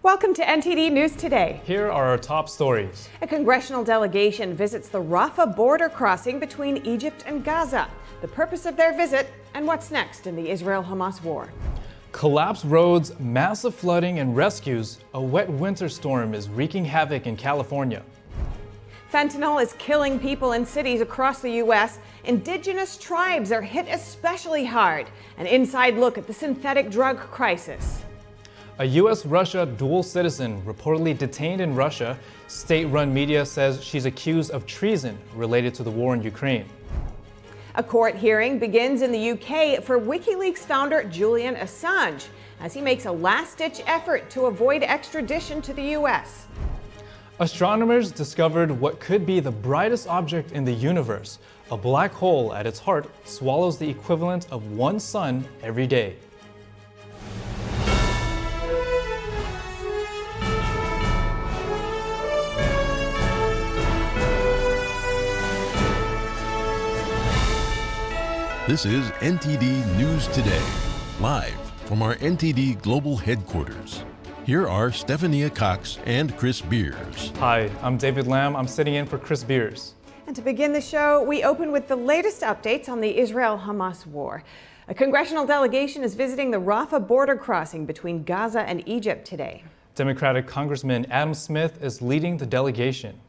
Welcome to NTD News Today. Here are our top stories. A congressional delegation visits the Rafah border crossing between Egypt and Gaza. The purpose of their visit and what's next in the Israel-Hamas war. Collapsed roads, massive flooding, and rescues. A wet winter storm is wreaking havoc in California. Fentanyl is killing people in cities across the U.S. Indigenous tribes are hit especially hard. An inside look at the synthetic drug crisis. A U.S.-Russia dual citizen reportedly detained in Russia. State-run media says she's accused of treason related to the war in Ukraine. A court hearing begins in the UK for WikiLeaks founder Julian Assange as he makes a last-ditch effort to avoid extradition to the U.S. Astronomers discovered what could be the brightest object in the universe. A black hole at its heart swallows the equivalent of one sun every day. This is NTD News Today, live from our NTD Global Headquarters. Here are Stephania Cox and Chris Beers. Hi, I'm David Lamb. I'm sitting in for Chris Beers. And to begin the show, we open with the latest updates on the Israel-Hamas war. A congressional delegation is visiting the Rafah border crossing between Gaza and Egypt today. Democratic Congressman Adam Smith is leading the delegation.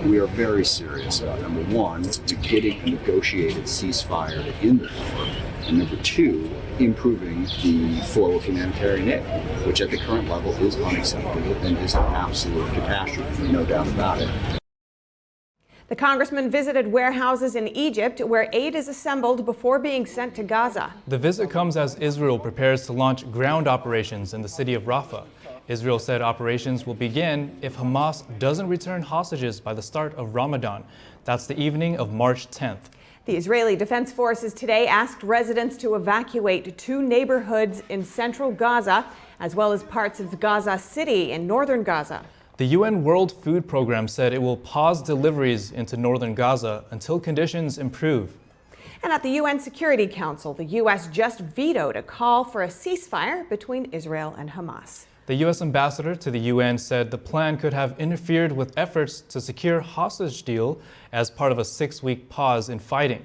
We are very serious about, number one, getting a negotiated ceasefire to end the war, and number two, improving the flow of humanitarian aid, which at the current level is unacceptable and is an absolute catastrophe, no doubt about it. The congressman visited warehouses in Egypt where aid is assembled before being sent to Gaza. The visit comes as Israel prepares to launch ground operations in the city of Rafah. Israel said operations will begin if Hamas doesn't return hostages by the start of Ramadan. That's the evening of March 10th. The Israeli Defense Forces today asked residents to evacuate 2 neighborhoods in central Gaza, as well as parts of Gaza City in northern Gaza. The UN World Food Program said it will pause deliveries into northern Gaza until conditions improve. And at the UN Security Council, the U.S. just vetoed a call for a ceasefire between Israel and Hamas. The U.S. ambassador to the UN said the plan could have interfered with efforts to secure hostage deal as part of a 6-week pause in fighting.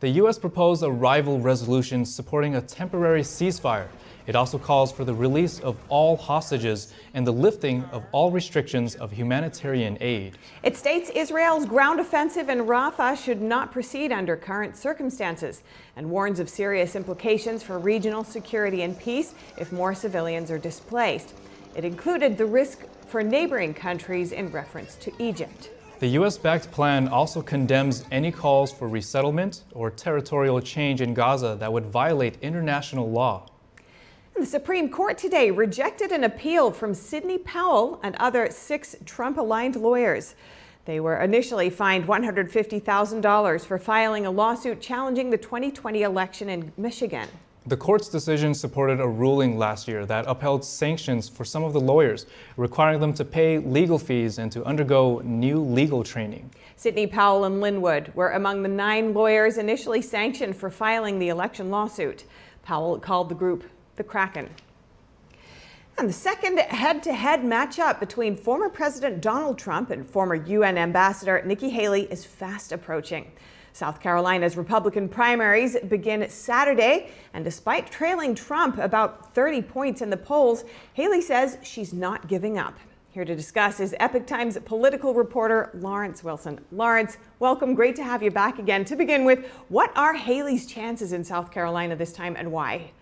The U.S. proposed a rival resolution supporting a temporary ceasefire. It also calls for the release of all hostages and the lifting of all restrictions of humanitarian aid. It states Israel's ground offensive in Rafah should not proceed under current circumstances and warns of serious implications for regional security and peace if more civilians are displaced. It included the risk for neighboring countries in reference to Egypt. The U.S.-backed plan also condemns any calls for resettlement or territorial change in Gaza that would violate international law. The Supreme Court today rejected an appeal from Sidney Powell and other 6 Trump-aligned lawyers. They were initially fined $150,000 for filing a lawsuit challenging the 2020 election in Michigan. The court's decision supported a ruling last year that upheld sanctions for some of the lawyers, requiring them to pay legal fees and to undergo new legal training. Sidney Powell and Linwood were among the 9 lawyers initially sanctioned for filing the election lawsuit. Powell called the group the Kraken. And the second head-to-head matchup between former President Donald Trump and former UN Ambassador Nikki Haley is fast approaching. South Carolina's Republican primaries begin Saturday, and despite trailing Trump about 30 points in the polls, Haley says she's not giving up. Here to discuss is Epoch Times political reporter Lawrence Wilson. Lawrence, welcome. Great to have you back again. To begin with, what are Haley's chances in South Carolina this time and why?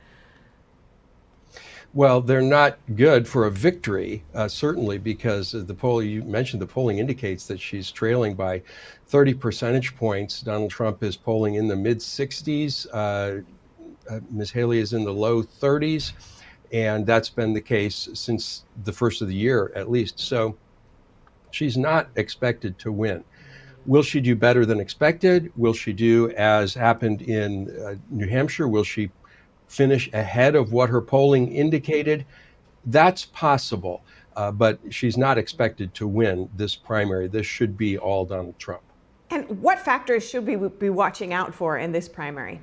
Well, they're not good for a victory, certainly, because the poll you mentioned, the polling indicates that she's trailing by 30 percentage points. Donald Trump is polling in the mid-60s. Ms. Haley is in the low 30s, and that's been the case since the first of the year, at least. So she's not expected to win. Will she do better than expected? Will she do as happened in New Hampshire? Will she finish ahead of what her polling indicated? That's possible, but she's not expected to win this primary. This should be all Donald Trump. And what factors should we be watching out for in this primary?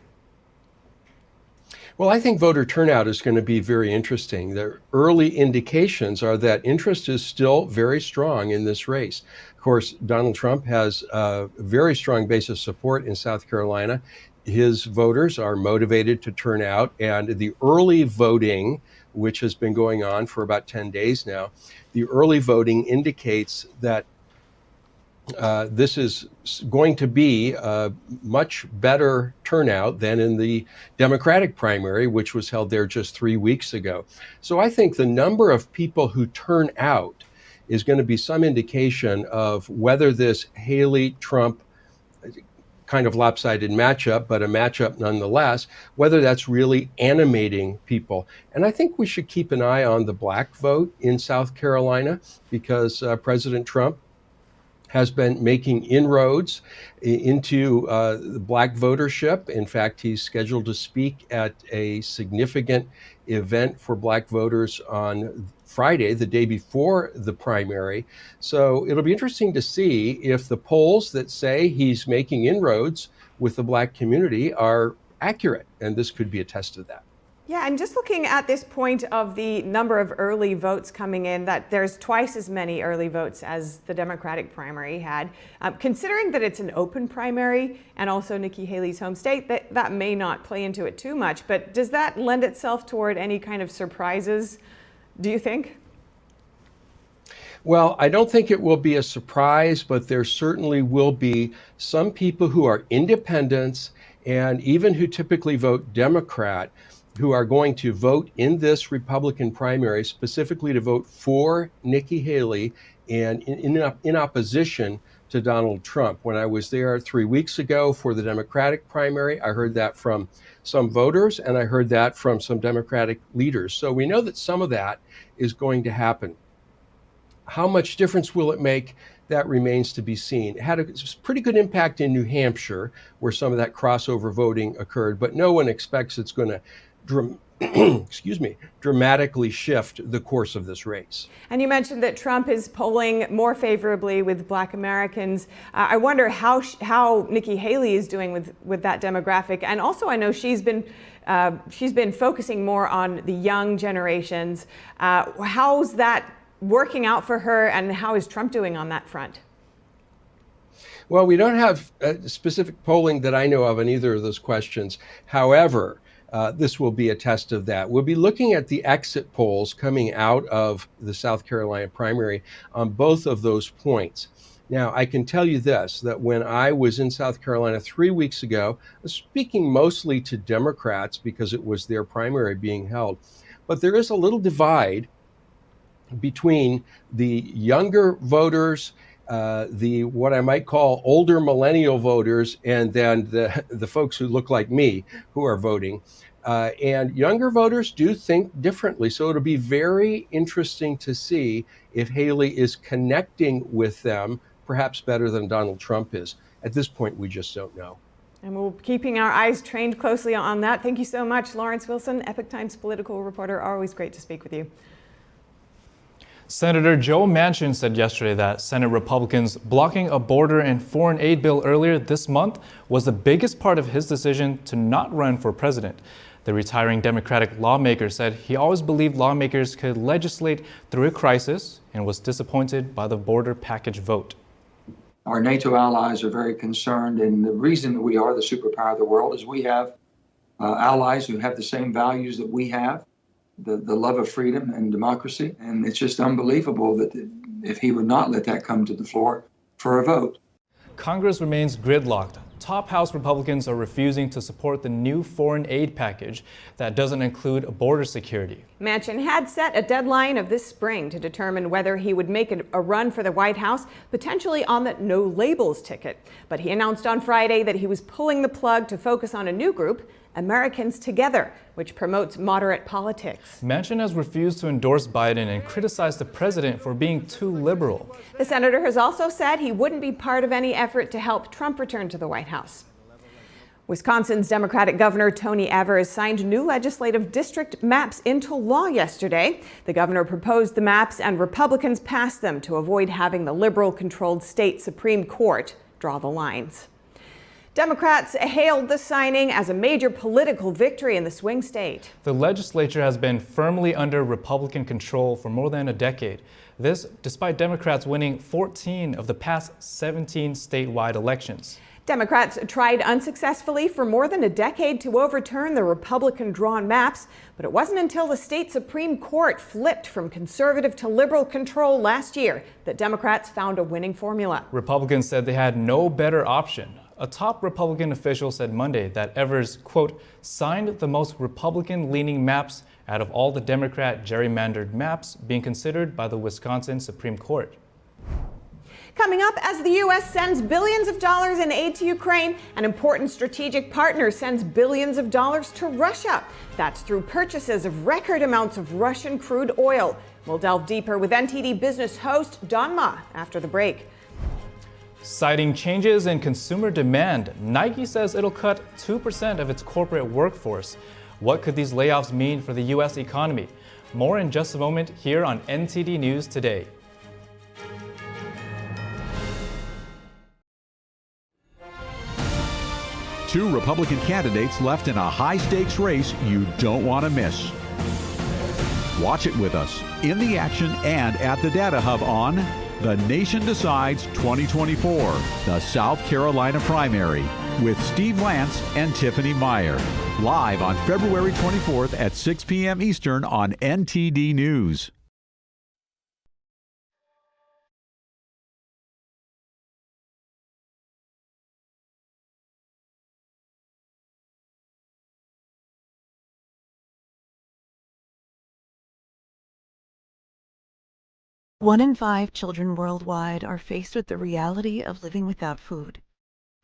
Well, I think voter turnout is going to be very interesting. The early indications are that interest is still very strong in this race. Of course, Donald Trump has a very strong base of support in South Carolina. His voters are motivated to turn out, and the early voting, which has been going on for about 10 days now, the early voting indicates that this is going to be a much better turnout than in the Democratic primary, which was held there just 3 weeks ago. So I think the number of people who turn out is going to be some indication of whether this Haley-Trump kind of lopsided matchup, but a matchup nonetheless, whether that's really animating people. And I think we should keep an eye on the black vote in South Carolina, because President Trump has been making inroads into the black votership. In fact, he's scheduled to speak at a significant event for black voters on Friday, the day before the primary. So it'll be interesting to see if the polls that say he's making inroads with the black community are accurate. And this could be a test of that. Yeah, and just looking at this point of the number of early votes coming in, that there's twice as many early votes as the Democratic primary had. Considering that it's an open primary and also Nikki Haley's home state, that may not play into it too much. But does that lend itself toward any kind of surprises, do you think? Well, I don't think it will be a surprise, but there certainly will be some people who are independents and even who typically vote Democrat, who are going to vote in this Republican primary specifically to vote for Nikki Haley and in opposition to Donald Trump. When I was there 3 weeks ago for the Democratic primary, I heard that from some voters and I heard that from some Democratic leaders. So we know that some of that is going to happen. How much difference will it make? That remains to be seen. It had a pretty good impact in New Hampshire, where some of that crossover voting occurred, but no one expects it's going to dramatically shift the course of this race. And you mentioned that Trump is polling more favorably with Black Americans. I wonder how Nikki Haley is doing with that demographic. And also, I know she's been focusing more on the young generations. How's that working out for her, and how is Trump doing on that front? Well, we don't have specific polling that I know of on either of those questions. However, this will be a test of that. We'll be looking at the exit polls coming out of the South Carolina primary on both of those points. Now, I can tell you this, that when I was in South Carolina 3 weeks ago, I was speaking mostly to Democrats because it was their primary being held. But there is a little divide between the younger voters, the what I might call older millennial voters, and then the folks who look like me who are voting. And younger voters do think differently. So it'll be very interesting to see if Haley is connecting with them, perhaps better than Donald Trump is. At this point, we just don't know. And we're keeping our eyes trained closely on that. Thank you so much, Lawrence Wilson, Epoch Times political reporter. Always great to speak with you. Senator Joe Manchin said yesterday that Senate Republicans blocking a border and foreign aid bill earlier this month was the biggest part of his decision to not run for president. The retiring Democratic lawmaker said he always believed lawmakers could legislate through a crisis and was disappointed by the border package vote. Our NATO allies are very concerned, and the reason that we are the superpower of the world is we have allies who have the same values that we have. The love of freedom and democracy. And it's just unbelievable that if he would not let that come to the floor for a vote. Congress remains gridlocked. Top House Republicans are refusing to support the new foreign aid package that doesn't include border security. Manchin had set a deadline of this spring to determine whether he would make a run for the White House, potentially on the no labels ticket. But he announced on Friday that he was pulling the plug to focus on a new group, Americans Together, which promotes moderate politics. Manchin has refused to endorse Biden and criticized the president for being too liberal. The senator has also said he wouldn't be part of any effort to help Trump return to the White House. Wisconsin's Democratic Governor Tony Evers signed new legislative district maps into law yesterday. The governor proposed the maps and Republicans passed them to avoid having the liberal-controlled state Supreme Court draw the lines. Democrats hailed the signing as a major political victory in the swing state. The legislature has been firmly under Republican control for more than a decade. This despite Democrats winning 14 of the past 17 statewide elections. Democrats tried unsuccessfully for more than a decade to overturn the Republican-drawn maps, but it wasn't until the state Supreme Court flipped from conservative to liberal control last year that Democrats found a winning formula. Republicans said they had no better option. A top Republican official said Monday that Evers, quote, signed the most Republican-leaning maps out of all the Democrat gerrymandered maps being considered by the Wisconsin Supreme Court. Coming up, as the U.S. sends billions of dollars in aid to Ukraine, an important strategic partner sends billions of dollars to Russia. That's through purchases of record amounts of Russian crude oil. We'll delve deeper with NTD Business host Don Ma after the break. Citing changes in consumer demand, Nike says it'll cut 2% of its corporate workforce. What could these layoffs mean for the U.S. economy? More in just a moment here on NTD News Today. Two Republican candidates left in a high-stakes race you don't want to miss. Watch it with us in the action and at the Data Hub on The Nation Decides 2024, the South Carolina primary, with Steve Lance and Tiffany Meyer. Live on February 24th at 6 p.m. Eastern on NTD News. One in 5 children worldwide are faced with the reality of living without food.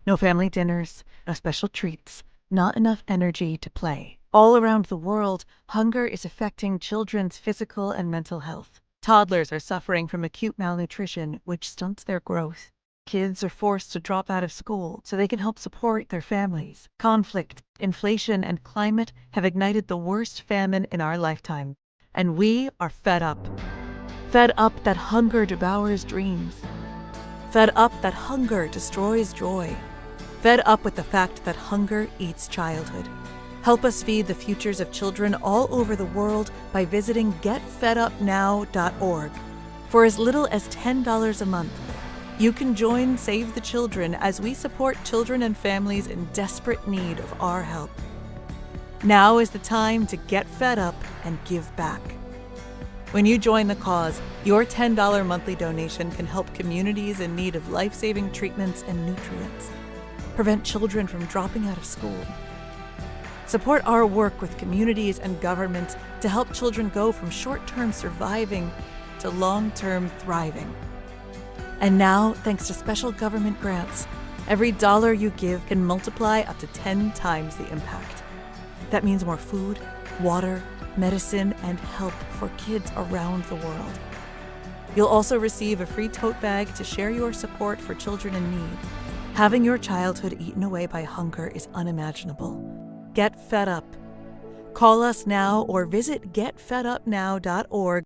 No family dinners, no special treats, not enough energy to play. All around the world, hunger is affecting children's physical and mental health. Toddlers are suffering from acute malnutrition, which stunts their growth. Kids are forced to drop out of school so they can help support their families. Conflict, inflation, and climate have ignited the worst famine in our lifetime. And we are fed up. Fed up that hunger devours dreams. Fed up that hunger destroys joy. Fed up with the fact that hunger eats childhood. Help us feed the futures of children all over the world by visiting getfedupnow.org. For as little as $10 a month, you can join Save the Children as we support children and families in desperate need of our help. Now is the time to get fed up and give back. When you join the cause, your $10 monthly donation can help communities in need of life-saving treatments and nutrients, prevent children from dropping out of school, support our work with communities and governments to help children go from short-term surviving to long-term thriving. And now, thanks to special government grants, every dollar you give can multiply up to 10 times the impact. That means more food, water, medicine, and help for kids around the world. You'll also receive a free tote bag to share your support for children in need. Having your childhood eaten away by hunger is unimaginable. Get fed up. Call us now or visit getfedupnow.org.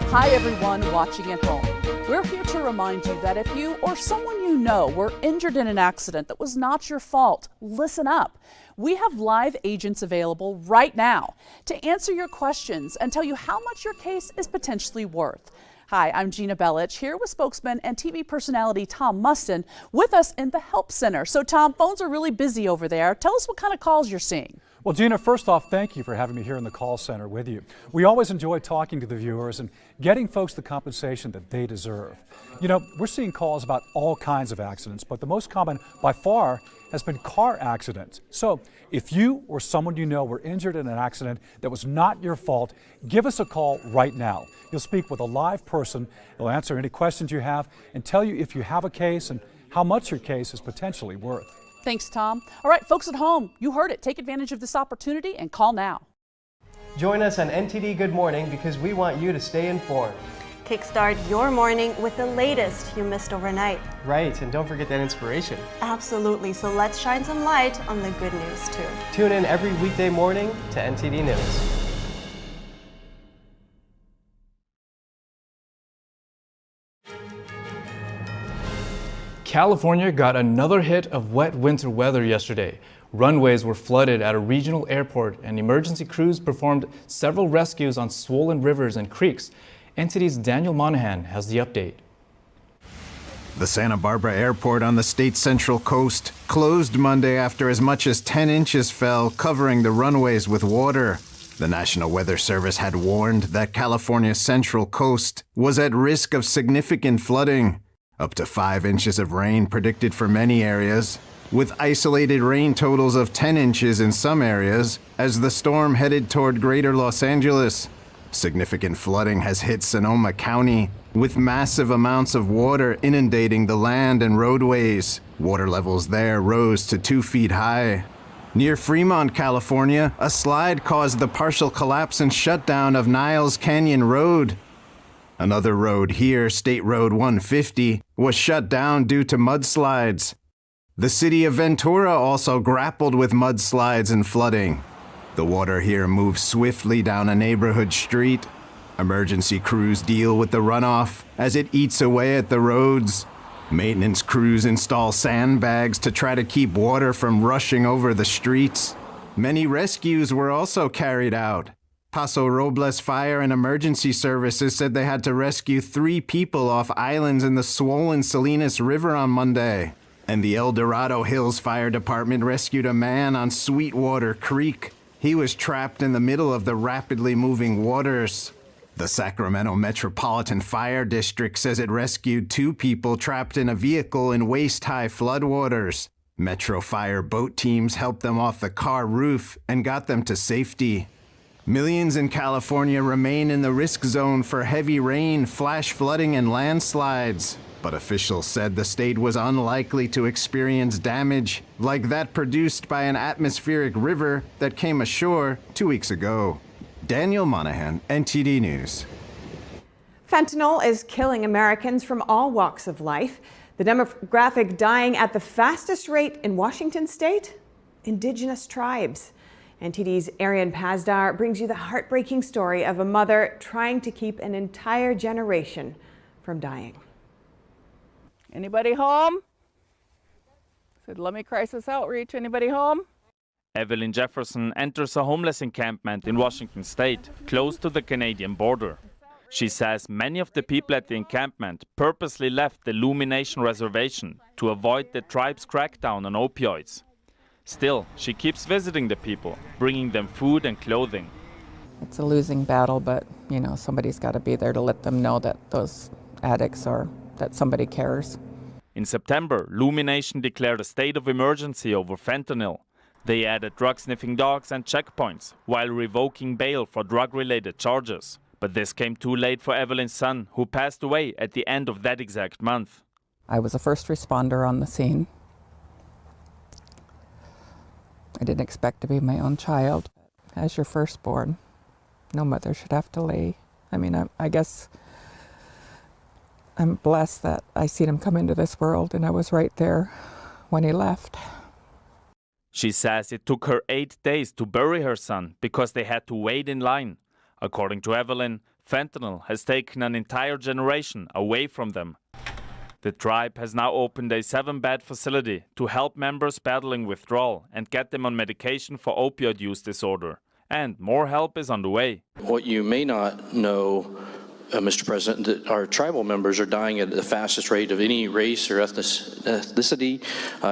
Hi everyone watching at home. We're here to remind you that if you or someone you know were injured in an accident that was not your fault, listen up. We have live agents available right now to answer your questions and tell you how much your case is potentially worth. Hi, I'm Gina Bellich, here with spokesman and TV personality Tom Mustin with us in the Help Center. So Tom, phones are really busy over there. Tell us what kind of calls you're seeing. Well, Gina, first off, thank you for having me here in the call center with you. We always enjoy talking to the viewers and getting folks the compensation that they deserve. You know, we're seeing calls about all kinds of accidents, but the most common by far has been car accidents. So if you or someone you know were injured in an accident that was not your fault, give us a call right now. You'll speak with a live person. They'll answer any questions you have and tell you if you have a case and how much your case is potentially worth. Thanks, Tom. All right, folks at home, you heard it. Take advantage of this opportunity and call now. Join us on NTD Good Morning because we want you to stay informed. Kickstart your morning with the latest you missed overnight. Right, and don't forget that inspiration. Absolutely, so let's shine some light on the good news too. Tune in every weekday morning to NTD News. California got another hit of wet winter weather yesterday. Runways were flooded at a regional airport, and emergency crews performed several rescues on swollen rivers and creeks. NTD's Daniel Monahan has the update. The Santa Barbara airport on the state's central coast closed Monday after as much as 10 inches fell, covering the runways with water. The National Weather Service had warned that California's central coast was at risk of significant flooding. Up to 5 inches of rain predicted for many areas, with isolated rain totals of 10 inches in some areas as the storm headed toward greater Los Angeles. Significant flooding has hit Sonoma County, with massive amounts of water inundating the land and roadways. Water levels there rose to 2 feet high. Near Fremont, California, a slide caused the partial collapse and shutdown of Niles Canyon Road. Another road here, State Road 150, was shut down due to mudslides. The city of Ventura also grappled with mudslides and flooding. The water here moves swiftly down a neighborhood street. Emergency crews deal with the runoff as it eats away at the roads. Maintenance crews install sandbags to try to keep water from rushing over the streets. Many rescues were also carried out. Paso Robles Fire and Emergency Services said they had to rescue 3 people off islands in the swollen Salinas River on Monday. And the El Dorado Hills Fire Department rescued a man on Sweetwater Creek. He was trapped in the middle of the rapidly moving waters. The Sacramento Metropolitan Fire District says it rescued 2 people trapped in a vehicle in waist-high floodwaters. Metro Fire boat teams helped them off the car roof and got them to safety. Millions in California remain in the risk zone for heavy rain, flash flooding, and landslides. But officials said the state was unlikely to experience damage like that produced by an atmospheric river that came ashore 2 weeks ago. Daniel Monahan, NTD News. Fentanyl is killing Americans from all walks of life. The demographic dying at the fastest rate in Washington state? Indigenous tribes. NTD's Arian Pazdar brings you the heartbreaking story of a mother trying to keep an entire generation from dying. Anybody home? Said, let me crisis outreach. Anybody home? Evelyn Jefferson enters a homeless encampment in Washington state, close to the Canadian border. She says many of the people at the encampment purposely left the Illumination Reservation to avoid the tribe's crackdown on opioids. Still, she keeps visiting the people, bringing them food and clothing. It's a losing battle, but, somebody's got to be there to let them know that those addicts that somebody cares. In September, Illumination declared a state of emergency over fentanyl. They added drug-sniffing dogs and checkpoints, while revoking bail for drug-related charges. But this came too late for Evelyn's son, who passed away at the end of that exact month. I was a first responder on the scene. I didn't expect to be my own child. As your firstborn, no mother should have to lay. I guess I'm blessed that I seen him come into this world and I was right there when he left. She says it took her 8 days to bury her son because they had to wait in line. According to Evelyn, fentanyl has taken an entire generation away from them. The tribe has now opened a 7-bed facility to help members battling withdrawal and get them on medication for opioid use disorder. And more help is on the way. What you may not know, Mr. President, that our tribal members are dying at the fastest rate of any race or ethnicity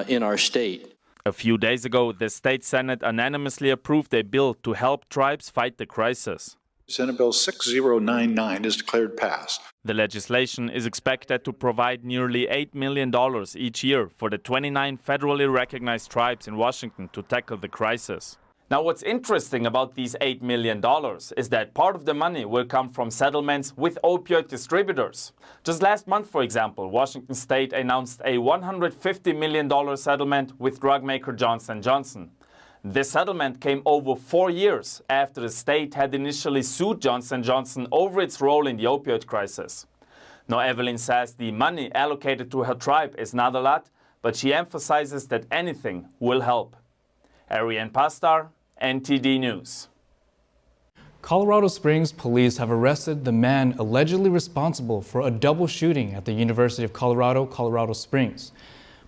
in our state. A few days ago, the state Senate unanimously approved a bill to help tribes fight the crisis. Senate Bill 6099 is declared passed. The legislation is expected to provide nearly $8 million each year for the 29 federally recognized tribes in Washington to tackle the crisis. Now, what's interesting about these $8 million is that part of the money will come from settlements with opioid distributors. Just last month, for example, Washington state announced a $150 million settlement with drug maker Johnson & Johnson. This settlement came over 4 years after the state had initially sued Johnson & Johnson over its role in the opioid crisis. Now, Evelyn says the money allocated to her tribe is not a lot, but she emphasizes that anything will help. Arian Pastar, NTD News. Colorado Springs police have arrested the man allegedly responsible for a double shooting at the University of Colorado, Colorado Springs.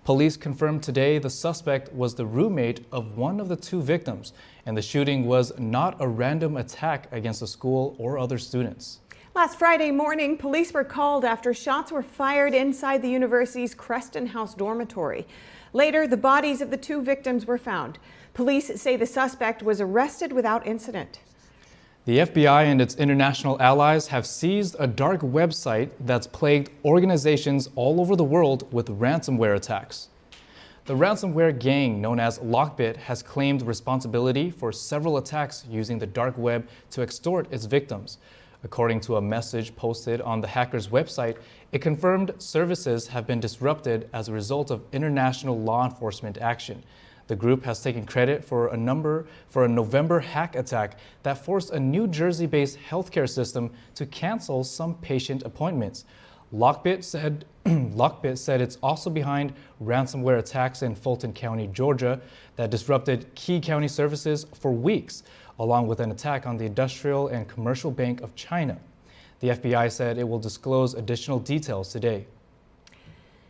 Police confirmed today the suspect was the roommate of one of the two victims, and the shooting was not a random attack against the school or other students. Last Friday morning, police were called after shots were fired inside the university's Creston House dormitory. Later, the bodies of the two victims were found. Police say the suspect was arrested without incident. The FBI and its international allies have seized a dark website that's plagued organizations all over the world with ransomware attacks. The ransomware gang known as Lockbit has claimed responsibility for several attacks using the dark web to extort its victims. According to a message posted on the hacker's website, it confirmed services have been disrupted as a result of international law enforcement action. The group has taken credit for a November hack attack that forced a New Jersey-based healthcare system to cancel some patient appointments. Lockbit said it's also behind ransomware attacks in Fulton County, Georgia, that disrupted key county services for weeks, along with an attack on the Industrial and Commercial Bank of China. The FBI said it will disclose additional details today.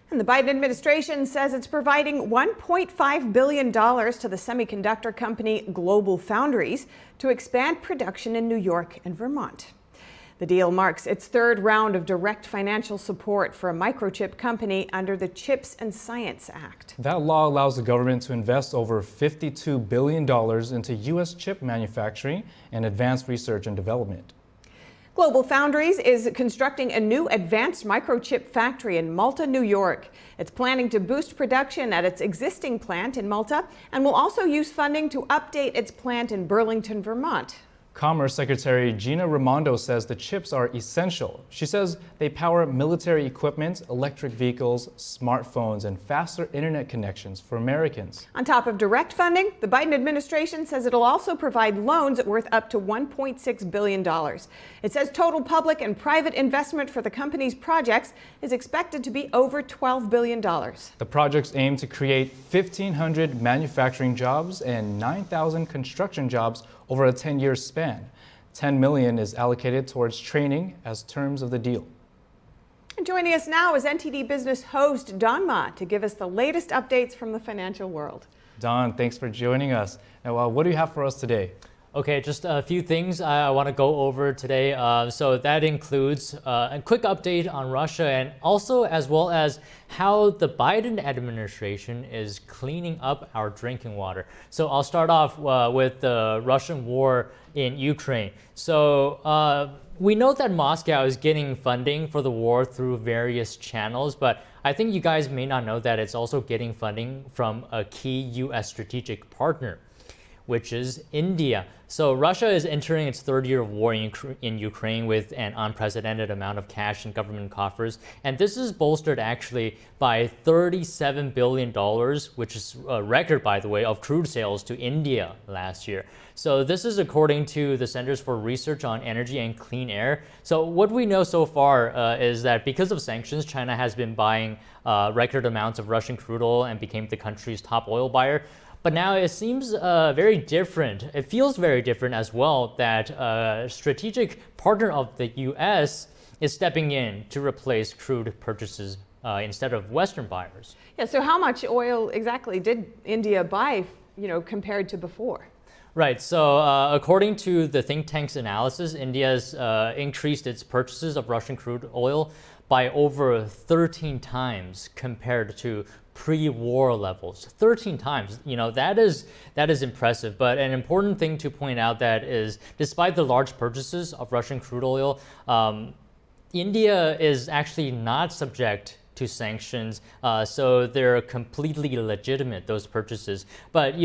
And the Biden administration says it's providing $1.5 billion to the semiconductor company Globalfoundries to expand production in New York and Vermont. The deal marks its third round of direct financial support for a microchip company under the CHIPS and Science Act. That law allows the government to invest over $52 billion into U.S. chip manufacturing and advanced research and development. Globalfoundries is constructing a new advanced microchip factory in Malta, New York. It's planning to boost production at its existing plant in Malta and will also use funding to update its plant in Burlington, Vermont. Commerce Secretary Gina Raimondo says the chips are essential. She says they power military equipment, electric vehicles, smartphones, and faster internet connections for Americans. On top of direct funding, the Biden administration says it'll also provide loans worth up to $1.6 billion. It says total public and private investment for the company's projects is expected to be over $12 billion. The projects aim to create 1,500 manufacturing jobs and 9,000 construction jobs over a 10-year span. $10 million is allocated towards training as terms of the deal. And joining us now is NTD Business host Don Ma to give us the latest updates from the financial world. Don, thanks for joining us. Now, what do you have for us today? Okay, just a few things I want to go over today. So that includes a quick update on Russia and also as well as how the Biden administration is cleaning up our drinking water. So I'll start off with the Russian war in Ukraine. So we know that Moscow is getting funding for the war through various channels, but I think you guys may not know that it's also getting funding from a key U.S. strategic partner, which is India. So Russia is entering its third year of war in Ukraine with an unprecedented amount of cash in government coffers. And this is bolstered actually by $37 billion, which is a record, by the way, of crude sales to India last year. So this is according to the Centers for Research on Energy and Clean Air. So what we know so far is that because of sanctions, China has been buying record amounts of Russian crude oil and became the country's top oil buyer. But now it seems very different. It feels very different as well that a strategic partner of the U.S. is stepping in to replace crude purchases instead of Western buyers. Yeah, so how much oil exactly did India buy, compared to before? Right, so according to the think tank's analysis, India's increased its purchases of Russian crude oil by over 13 times compared to pre-war levels. 13 times, that is impressive. But an important thing to point out that is, despite the large purchases of Russian crude oil, India is actually not subject to sanctions, so they're completely legitimate, those purchases. But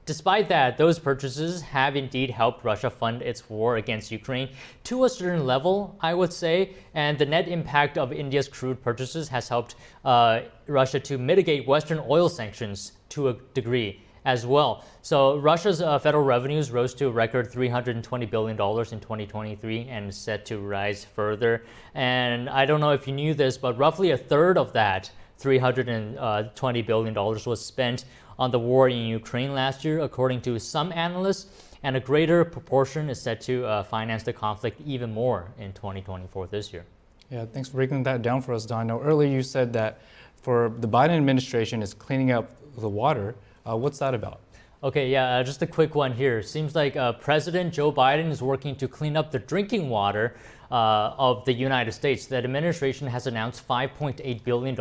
despite that, those purchases have indeed helped Russia fund its war against Ukraine to a certain level, I would say. And the net impact of India's crude purchases has helped Russia to mitigate Western oil sanctions to a degree as well. So Russia's federal revenues rose to a record $320 billion in 2023 and is set to rise further. And I don't know if you knew this, but roughly a third of that $320 billion was spent on the war in Ukraine last year, according to some analysts. and a greater proportion is set to finance the conflict even more in 2024 this year. Yeah, thanks for breaking that down for us, Don. Now, earlier you said that for the Biden administration is cleaning up the water. What's that about? Okay, yeah, just a quick one here. Seems like President Joe Biden is working to clean up the drinking water of the United States. The administration has announced $5.8 billion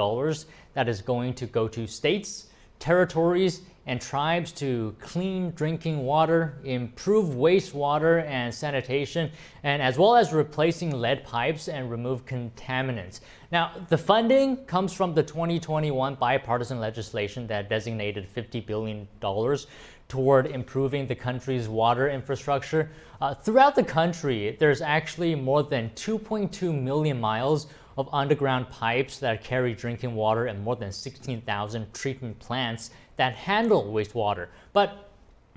that is going to go to states, territories, and tribes to clean drinking water, improve wastewater and sanitation, and as well as replacing lead pipes and remove contaminants. Now, the funding comes from the 2021 bipartisan legislation that designated $50 billion toward improving the country's water infrastructure. Throughout the country, there's actually more than 2.2 million miles of underground pipes that carry drinking water and more than 16,000 treatment plants that handle wastewater. But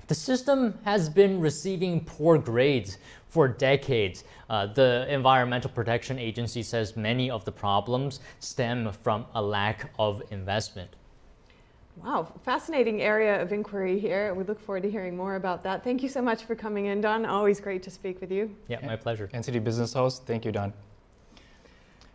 the system has been receiving poor grades for decades. The Environmental Protection Agency says many of the problems stem from a lack of investment. Wow, fascinating area of inquiry here. We look forward to hearing more about that. Thank you so much for coming in, Don. Always great to speak with you. Yeah, my pleasure. NTD Business Host, thank you, Don.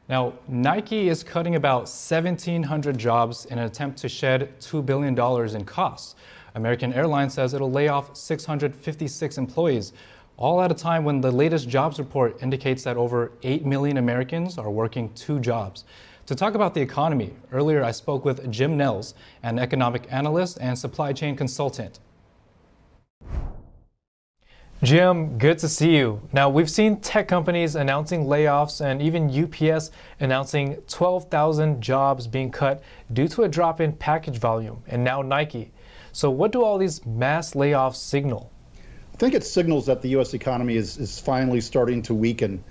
Now, Nike is cutting about 1,700 jobs in an attempt to shed $2 billion in costs. American Airlines says it'll lay off 656 employees, all at a time when the latest jobs report indicates that over 8 million Americans are working 2 jobs. To talk about the economy, earlier I spoke with Jim Nels, an economic analyst and supply chain consultant. Jim, good to see you. Now, we've seen tech companies announcing layoffs and even UPS announcing 12,000 jobs being cut due to a drop in package volume, and now Nike. So what do all these mass layoffs signal? I think it signals that the U.S. economy is finally starting to weaken,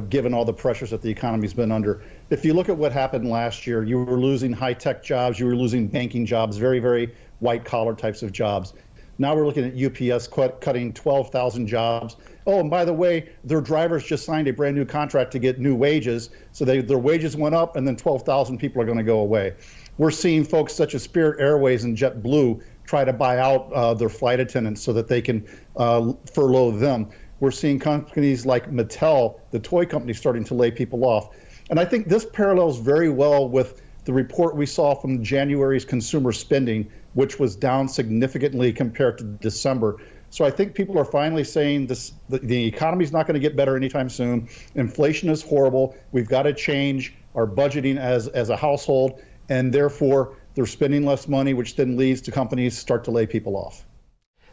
given all the pressures that the economy's been under. If you look at what happened last year, you were losing high-tech jobs, you were losing banking jobs, very, very white-collar types of jobs. Now we're looking at UPS cutting 12,000 jobs. Oh, and by the way, their drivers just signed a brand new contract to get new wages. So their wages went up, and then 12,000 people are going to go away. We're seeing folks such as Spirit Airways and JetBlue try to buy out their flight attendants so that they can furlough them. We're seeing companies like Mattel, the toy company, starting to lay people off. And I think this parallels very well with the report we saw from January's consumer spending, which was down significantly compared to December. So I think people are finally saying the economy's not going to get better anytime soon. Inflation is horrible. We've got to change our budgeting as a household, and therefore they're spending less money, which then leads to companies start to lay people off.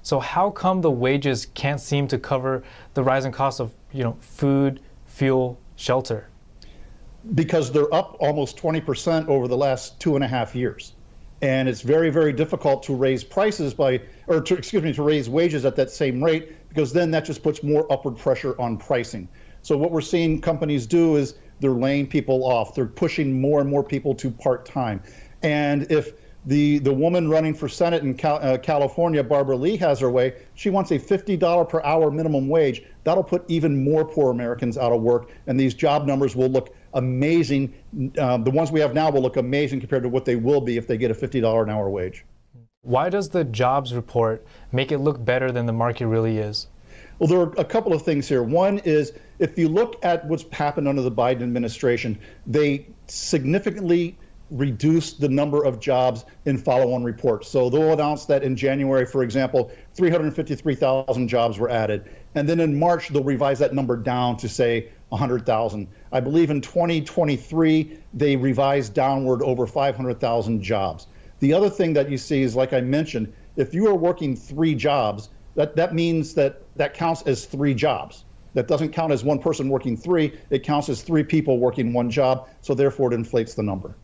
So how come the wages can't seem to cover the rising costs of, food, fuel, shelter? Because they're up almost 20% over the last 2.5 years. And it's very, very difficult to raise prices to raise wages at that same rate, because then that just puts more upward pressure on pricing. So what we're seeing companies do is they're laying people off. They're pushing more and more people to part-time. And if the woman running for Senate in California, Barbara Lee, has her way, she wants a $50 per hour minimum wage. That'll put even more poor Americans out of work, and these job numbers will look amazing. The ones we have now will look amazing compared to what they will be if they get a $50 an hour wage. Why does the jobs report make it look better than the market really is? Well, there are a couple of things here. One is, if you look at what's happened under the Biden administration, they significantly reduce the number of jobs in follow-on reports. So they'll announce that in January, for example, 353,000 jobs were added. And then in March, they'll revise that number down to, say, 100,000. I believe in 2023, they revised downward over 500,000 jobs. The other thing that you see is, like I mentioned, if you are working 3 jobs, that means that counts as 3 jobs. That doesn't count as one person working 3, it counts as 3 people working 1 job, so therefore it inflates the number.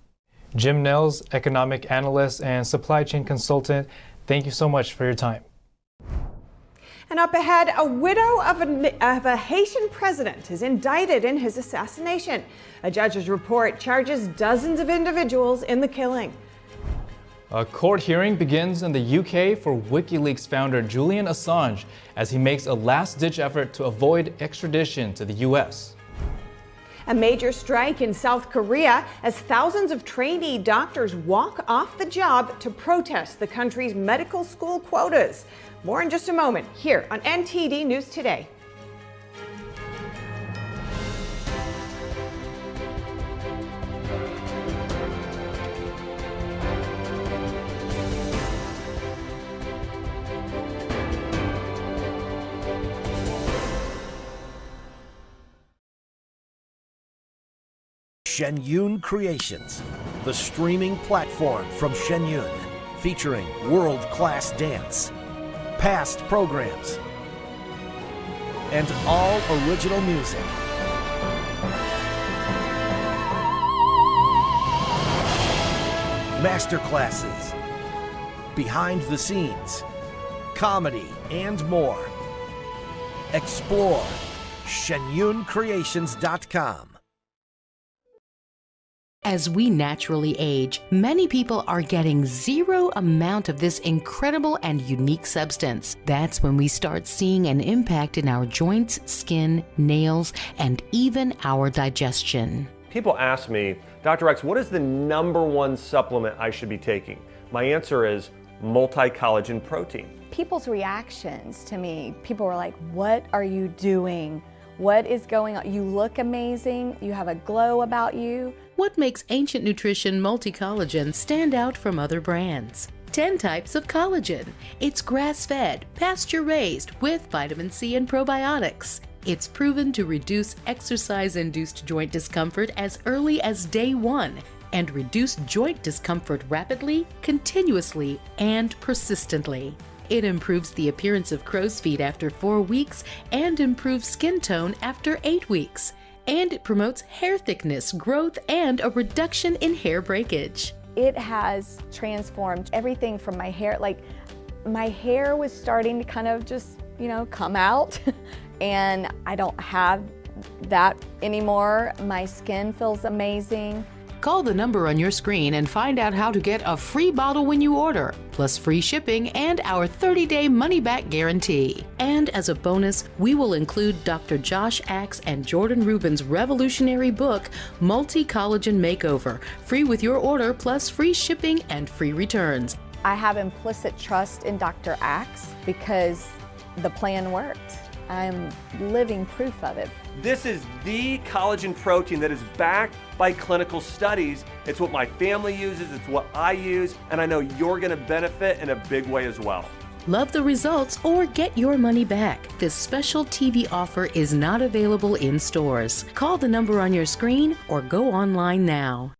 Jim Nels, economic analyst and supply chain consultant, thank you so much for your time. And up ahead, a widow of a Haitian president is indicted in his assassination. A judge's report charges dozens of individuals in the killing. A court hearing begins in the UK for WikiLeaks founder Julian Assange as he makes a last-ditch effort to avoid extradition to the US. A major strike in South Korea as thousands of trainee doctors walk off the job to protest the country's medical school quotas. More in just a moment here on NTD News Today. Shenyun Creations, the streaming platform from Shenyun, featuring world-class dance, past programs, and all original music. Masterclasses, behind the scenes, comedy, and more. Explore shenyuncreations.com. As we naturally age, many people are getting zero amount of this incredible and unique substance. That's when we start seeing an impact in our joints, skin, nails, and even our digestion. People ask me, Dr. X, what is the #1 supplement I should be taking? My answer is multi-collagen protein. People's reactions to me, people were like, what are you doing? What is going on? You look amazing. You have a glow about you. What makes Ancient Nutrition Multi-Collagen stand out from other brands? 10 types of collagen. It's grass-fed, pasture-raised with vitamin C and probiotics. It's proven to reduce exercise-induced joint discomfort as early as day 1 and reduce joint discomfort rapidly, continuously, and persistently. It improves the appearance of crow's feet after 4 weeks and improves skin tone after 8 weeks. And it promotes hair thickness, growth, and a reduction in hair breakage. It has transformed everything from my hair. Like, my hair was starting to kind of just, come out. And I don't have that anymore. My skin feels amazing. Call the number on your screen and find out how to get a free bottle when you order, plus free shipping and our 30-day money-back guarantee. And as a bonus, we will include Dr. Josh Axe and Jordan Rubin's revolutionary book, Multi-Collagen Makeover, free with your order, plus free shipping and free returns. I have implicit trust in Dr. Axe because the plan worked. I'm living proof of it. This is the collagen protein that is backed by clinical studies. It's what my family uses, it's what I use, and I know you're gonna benefit in a big way as well. Love the results or get your money back. This special TV offer is not available in stores. Call the number on your screen or go online now.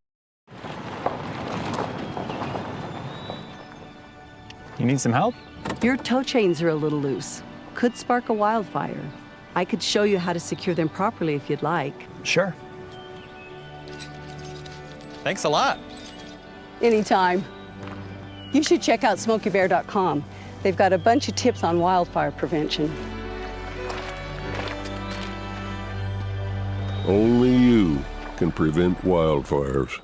You need some help? Your tow chains are a little loose. Could spark a wildfire. I could show you how to secure them properly if you'd like. Sure. Thanks a lot. Anytime. You should check out SmokeyBear.com. They've got a bunch of tips on wildfire prevention. Only you can prevent wildfires.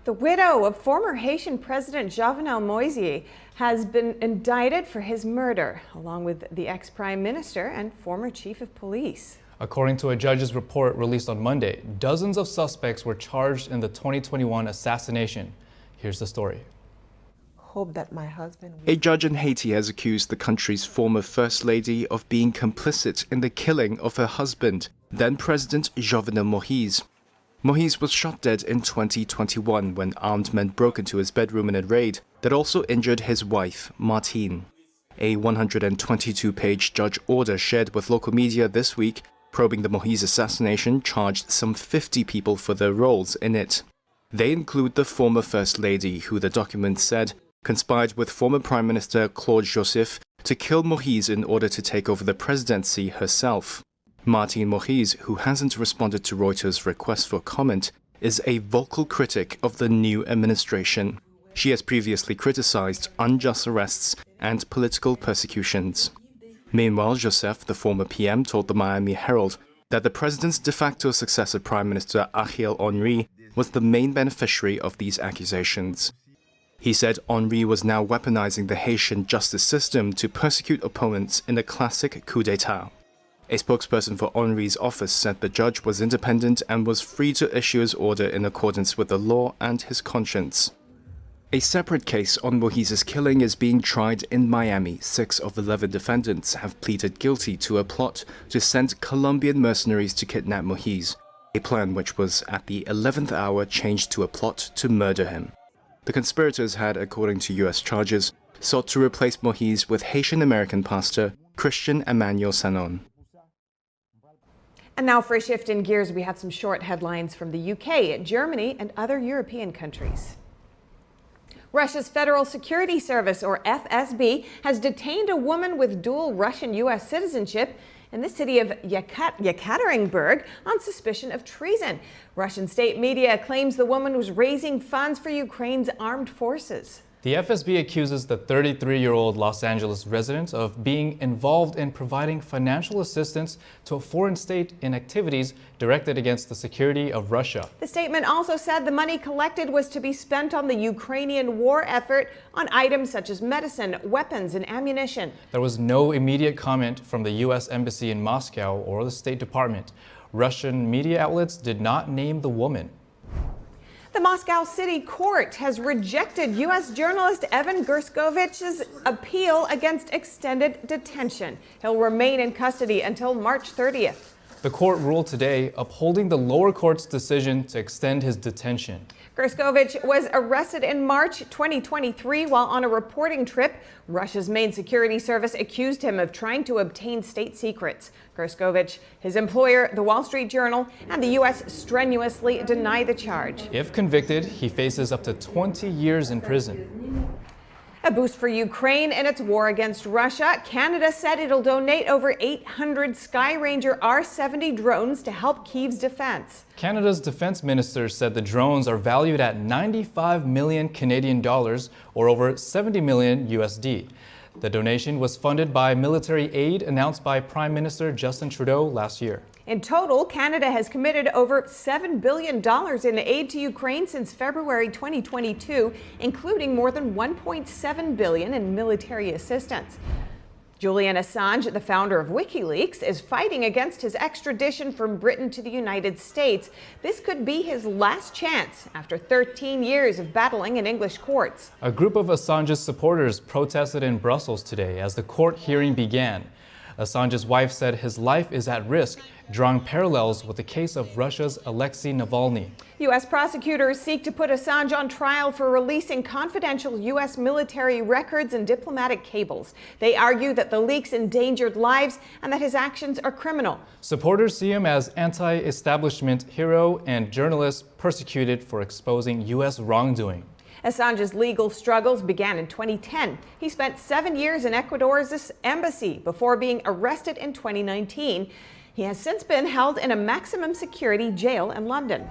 The widow of former Haitian President Jovenel Moïse has been indicted for his murder, along with the ex-prime minister and former chief of police. According to a judge's report released on Monday, dozens of suspects were charged in the 2021 assassination. Here's the story. Hope that my husband... A judge in Haiti has accused the country's former First Lady of being complicit in the killing of her husband, then President Jovenel Moïse. Moïse was shot dead in 2021 when armed men broke into his bedroom in a raid that also injured his wife, Martine. A 122-page judge order shared with local media this week probing the Moïse assassination charged some 50 people for their roles in it. They include the former First Lady, who the document said conspired with former Prime Minister Claude Joseph to kill Moïse in order to take over the presidency herself. Martine Moïse, who hasn't responded to Reuters' request for comment, is a vocal critic of the new administration. She has previously criticized unjust arrests and political persecutions. Meanwhile, Joseph, the former PM, told the Miami Herald that the president's de facto successor, Prime Minister Ariel Henry, was the main beneficiary of these accusations. He said Henri was now weaponizing the Haitian justice system to persecute opponents in a classic coup d'etat. A spokesperson for Henri's office said the judge was independent and was free to issue his order in accordance with the law and his conscience. A separate case on Moise's killing is being tried in Miami. 6 of 11 defendants have pleaded guilty to a plot to send Colombian mercenaries to kidnap Moise, a plan which was at the 11th hour changed to a plot to murder him. The conspirators had, according to U.S. charges, sought to replace Moise with Haitian-American pastor Christian Emmanuel Sanon. And now for a shift in gears, we have some short headlines from the UK, Germany, and other European countries. Russia's Federal Security Service, or FSB, has detained a woman with dual Russian-U.S. citizenship in the city of Yekaterinburg on suspicion of treason. Russian state media claims the woman was raising funds for Ukraine's armed forces. The FSB accuses the 33-year-old Los Angeles resident of being involved in providing financial assistance to a foreign state in activities directed against the security of Russia. The statement also said the money collected was to be spent on the Ukrainian war effort on items such as medicine, weapons, and ammunition. There was no immediate comment from the U.S. Embassy in Moscow or the State Department. Russian media outlets did not name the woman. The Moscow City Court has rejected U.S. journalist Evan Gershkovich's appeal against extended detention. He'll remain in custody until March 30th. The court ruled today upholding the lower court's decision to extend his detention. Gershkovich was arrested in March 2023 while on a reporting trip. Russia's main security service accused him of trying to obtain state secrets. Gershkovich, his employer, The Wall Street Journal, and the U.S. strenuously deny the charge. If convicted, he faces up to 20 years in prison. A boost for Ukraine in its war against Russia. Canada said it'll donate over 800 Skyranger R-70 drones to help Kyiv's defense. Canada's defense minister said the drones are valued at 95 million Canadian dollars, or over 70 million USD. The donation was funded by military aid announced by Prime Minister Justin Trudeau last year. In total, Canada has committed over $7 billion in aid to Ukraine since February 2022, including more than $1.7 billion in military assistance. Julian Assange, the founder of WikiLeaks, is fighting against his extradition from Britain to the United States. This could be his last chance after 13 years of battling in English courts. A group of Assange's supporters protested in Brussels today as the court hearing began. Assange's wife said his life is at risk, drawing parallels with the case of Russia's Alexei Navalny. U.S. prosecutors seek to put Assange on trial for releasing confidential U.S. military records and diplomatic cables. They argue that the leaks endangered lives and that his actions are criminal. Supporters see him as anti-establishment hero and journalist persecuted for exposing U.S. wrongdoing. Assange's legal struggles began in 2010. He spent 7 years in Ecuador's embassy before being arrested in 2019. He has since been held in a maximum security jail in London.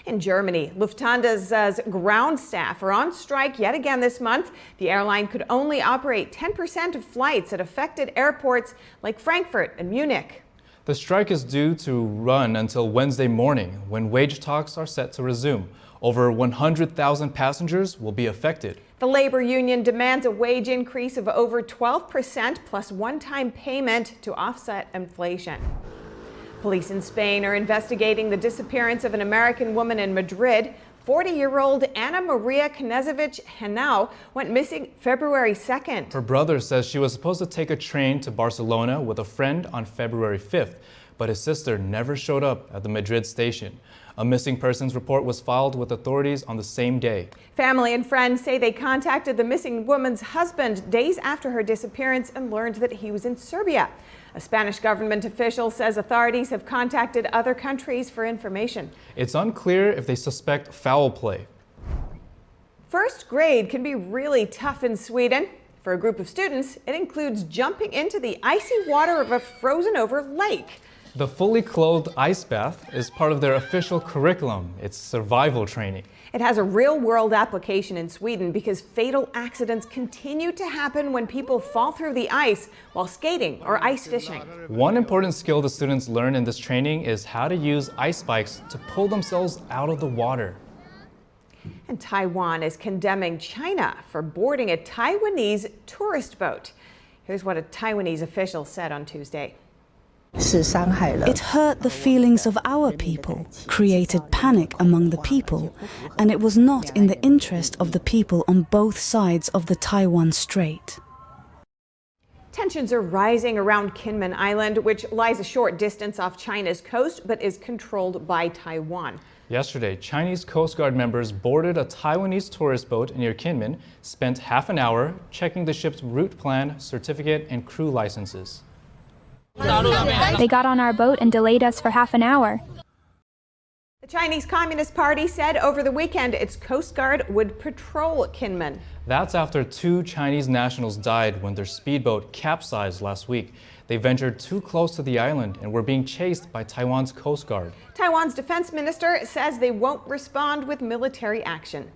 In Germany, Lufthansa's ground staff are on strike yet again this month. The airline could only operate 10% of flights at affected airports like Frankfurt and Munich. The strike is due to run until Wednesday morning, when wage talks are set to resume. Over 100,000 passengers will be affected. The labor union demands a wage increase of over 12% plus one-time payment to offset inflation. Police in Spain are investigating the disappearance of an American woman in Madrid. 40-year-old Ana Maria Knezevich Henao went missing February 2nd. Her brother says she was supposed to take a train to Barcelona with a friend on February 5th, but his sister never showed up at the Madrid station. A missing persons report was filed with authorities on the same day. Family and friends say they contacted the missing woman's husband days after her disappearance and learned that he was in Serbia. A Spanish government official says authorities have contacted other countries for information. It's unclear if they suspect foul play. First grade can be really tough in Sweden. For a group of students, it includes jumping into the icy water of a frozen-over lake. The fully clothed ice bath is part of their official curriculum. It's survival training. It has a real-world application in Sweden because fatal accidents continue to happen when people fall through the ice while skating or ice fishing. One important skill the students learn in this training is how to use ice bikes to pull themselves out of the water. And Taiwan is condemning China for boarding a Taiwanese tourist boat. Here's what a Taiwanese official said on Tuesday. It hurt the feelings of our people, created panic among the people, and it was not in the interest of the people on both sides of the Taiwan Strait. Tensions are rising around Kinmen Island, which lies a short distance off China's coast but is controlled by Taiwan. Yesterday, Chinese Coast Guard members boarded a Taiwanese tourist boat near Kinmen, spent half an hour checking the ship's route plan, certificate, and crew licenses. They got on our boat and delayed us for half an hour. The Chinese Communist Party said over the weekend its Coast Guard would patrol Kinmen. That's after 2 Chinese nationals died when their speedboat capsized last week. They ventured too close to the island and were being chased by Taiwan's Coast Guard. Taiwan's defense minister says they won't respond with military action.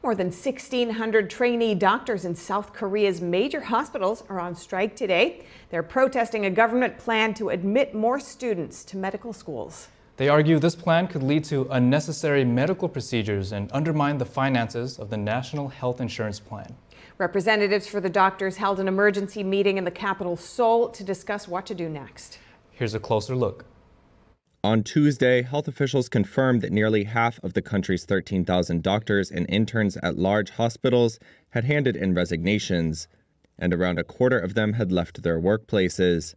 More than 1,600 trainee doctors in South Korea's major hospitals are on strike today. They're protesting a government plan to admit more students to medical schools. They argue this plan could lead to unnecessary medical procedures and undermine the finances of the National Health Insurance Plan. Representatives for the doctors held an emergency meeting in the capital, Seoul, to discuss what to do next. Here's a closer look. On Tuesday, health officials confirmed that nearly half of the country's 13,000 doctors and interns at large hospitals had handed in resignations, and around a quarter of them had left their workplaces.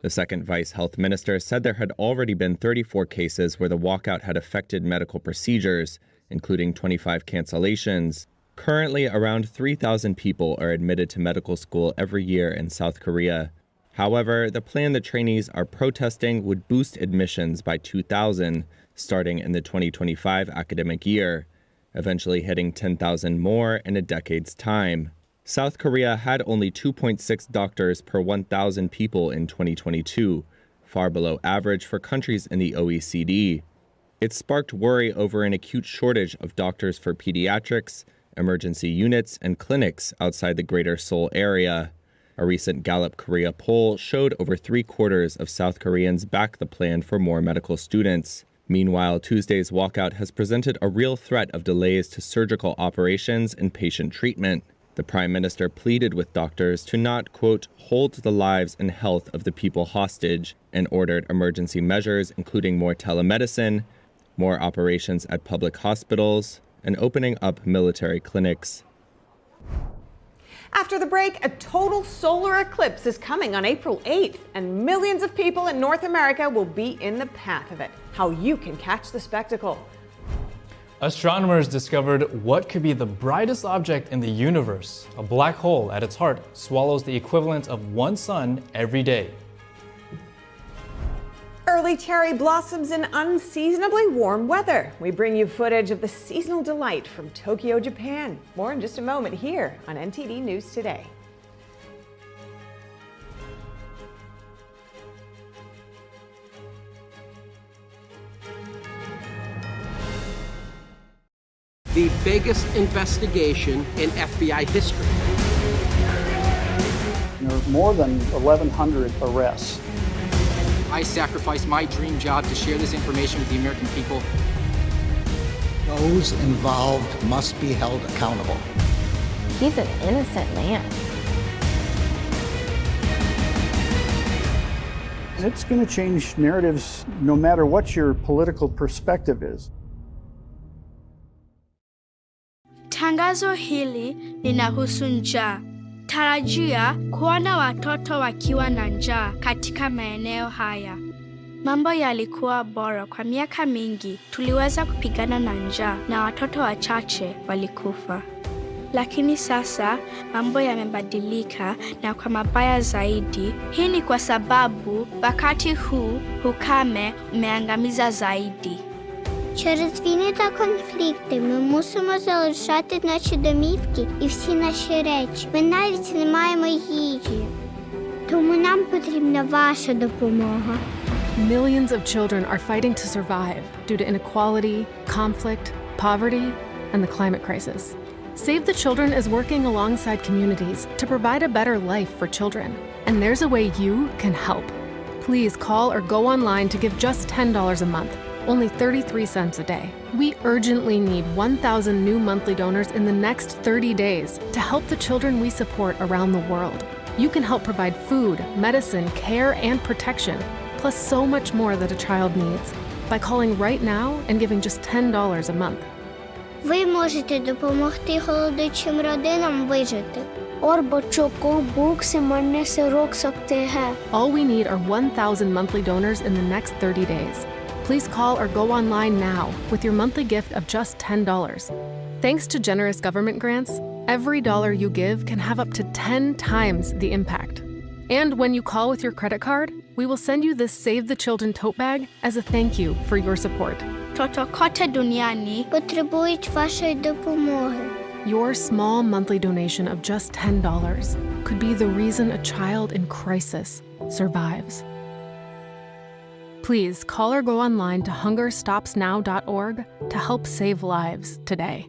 The second vice health minister said there had already been 34 cases where the walkout had affected medical procedures, including 25 cancellations. Currently, around 3,000 people are admitted to medical school every year in South Korea. However, the plan the trainees are protesting would boost admissions by 2,000 starting in the 2025 academic year, eventually hitting 10,000 more in a decade's time. South Korea had only 2.6 doctors per 1,000 people in 2022, far below average for countries in the OECD. It sparked worry over an acute shortage of doctors for pediatrics, emergency units, and clinics outside the greater Seoul area. A recent Gallup Korea poll showed over 3/4 of South Koreans back the plan for more medical students. Meanwhile, Tuesday's walkout has presented a real threat of delays to surgical operations and patient treatment. The Prime Minister pleaded with doctors to not, quote, hold the lives and health of the people hostage, and ordered emergency measures including more telemedicine, more operations at public hospitals, and opening up military clinics. After the break, a total solar eclipse is coming on April 8th, and millions of people in North America will be in the path of it. How you can catch the spectacle. Astronomers discovered what could be the brightest object in the universe. A black hole at its heart swallows the equivalent of one sun every day. Early cherry blossoms in unseasonably warm weather. We bring you footage of the seasonal delight from Tokyo, Japan. More in just a moment here on NTD News Today. The biggest investigation in FBI history. There are more than 1,100 arrests. I sacrificed my dream job to share this information with the American people. Those involved must be held accountable. He's an innocent man. It's going to change narratives no matter what your political perspective is. Tangazo hili linahusu njaa. Tarajia kuona watoto wakiwa na njaa katika maeneo haya. Mambo yalikuwa bora kwa miaka mingi. Tuliweza kupigana na njaa na watoto wachache walikufa. Lakini sasa mambo yamebadilika na kwa mabaya zaidi. Hii ni kwa sababu wakati huu ukame umeangamiza zaidi. Через війни та конфлікти ми мусимо залишати наші домівки і всі наші речі. Ми навіть не маємо їжі. Тому нам потрібна ваша допомога. Millions of children are fighting to survive due to inequality, conflict, poverty, and the climate crisis. Save the Children is working alongside communities to provide a better life for children. And there's a way you can help. Please call or go online to give just $10 a month, only 33 cents a day. We urgently need 1,000 new monthly donors in the next 30 days to help the children we support around the world. You can help provide food, medicine, care, and protection, plus so much more that a child needs, by calling right now and giving just $10 a month. Ви можете допомогти голодуючим родинам вижити. All we need are 1,000 monthly donors in the next 30 days. Please call or go online now with your monthly gift of just $10. Thanks to generous government grants, every dollar you give can have up to 10 times the impact. And when you call with your credit card, we will send you this Save the Children tote bag as a thank you for your support. Потребують вашої допомоги. Your small monthly donation of just $10 could be the reason a child in crisis survives. Please call or go online to hungerstopsnow.org to help save lives today.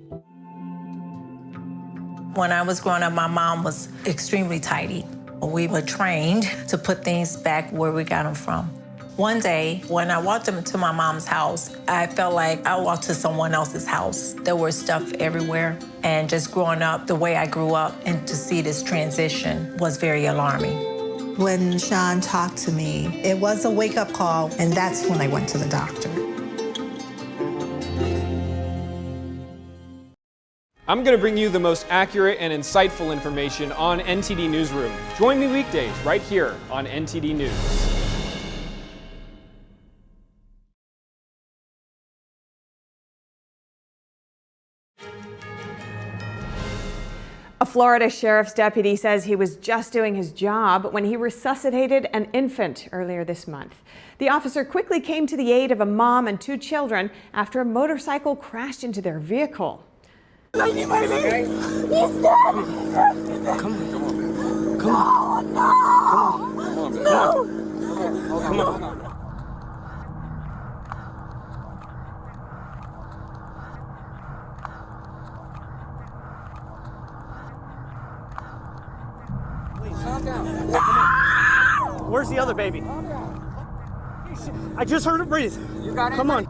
When I was growing up, my mom was extremely tidy. We were trained to put things back where we got them from. One day, when I walked into my mom's house, I felt like I walked to someone else's house. There was stuff everywhere. And just growing up the way I grew up, and to see this transition was very alarming. When Sean talked to me, it was a wake-up call, and that's when I went to the doctor. I'm going to bring you the most accurate and insightful information on NTD Newsroom. Join me weekdays right here on NTD News. A Florida sheriff's deputy says he was just doing his job when he resuscitated an infant earlier this month. The officer quickly came to the aid of a mom and 2 children after a motorcycle crashed into their vehicle. I need my baby. He's dead. Come on. Come on. No. Come on. Calm down. Where's the other baby? I just heard him breathe. You got it? Come on.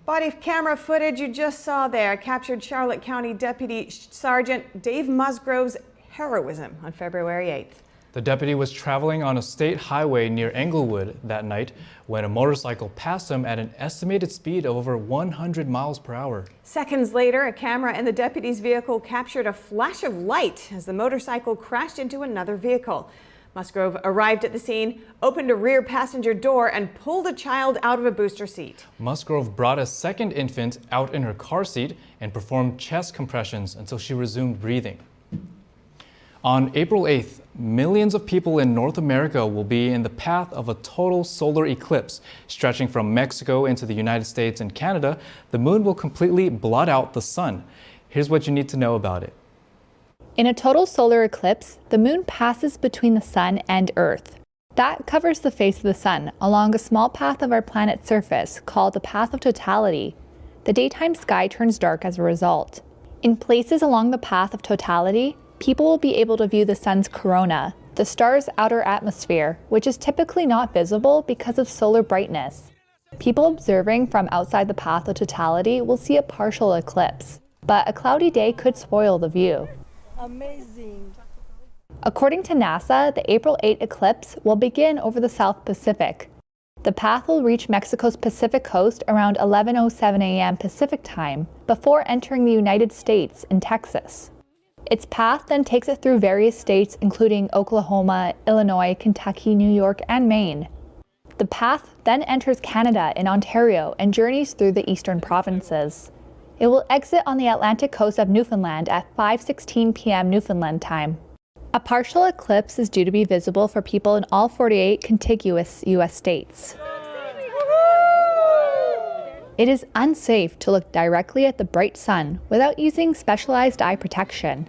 Body camera footage you just saw there captured Charlotte County Deputy Sergeant Dave Musgrove's heroism on February 8th. The deputy was traveling on a state highway near Englewood that night when a motorcycle passed him at an estimated speed of over 100 miles per hour. Seconds later, a camera in the deputy's vehicle captured a flash of light as the motorcycle crashed into another vehicle. Musgrove arrived at the scene, opened a rear passenger door, and pulled a child out of a booster seat. Musgrove brought a second infant out in her car seat and performed chest compressions until she resumed breathing. On April 8th, millions of people in North America will be in the path of a total solar eclipse. Stretching from Mexico into the United States and Canada, the moon will completely blot out the sun. Here's what you need to know about it. In a total solar eclipse, the moon passes between the sun and Earth. That covers the face of the sun along a small path of our planet's surface called the Path-of-Totality. The daytime sky turns dark as a result. In places along the Path-of-Totality, people will be able to view the sun's corona, the star's outer atmosphere, which is typically not visible because of solar brightness. People observing from outside the Path-of-Totality will see a partial eclipse, but a cloudy day could spoil the view. Amazing. According to NASA, the April 8 eclipse will begin over the South Pacific. The path will reach Mexico's Pacific coast around 11:07 a.m. Pacific time before entering the United States in Texas. Its path then takes it through various states including Oklahoma, Illinois, Kentucky, New York, and Maine. The path then enters Canada in Ontario and journeys through the eastern provinces. It will exit on the Atlantic coast of Newfoundland at 5:16 p.m. Newfoundland time. A partial eclipse is due to be visible for people in all 48 contiguous U.S. states. It is unsafe to look directly at the bright sun without using specialized eye protection.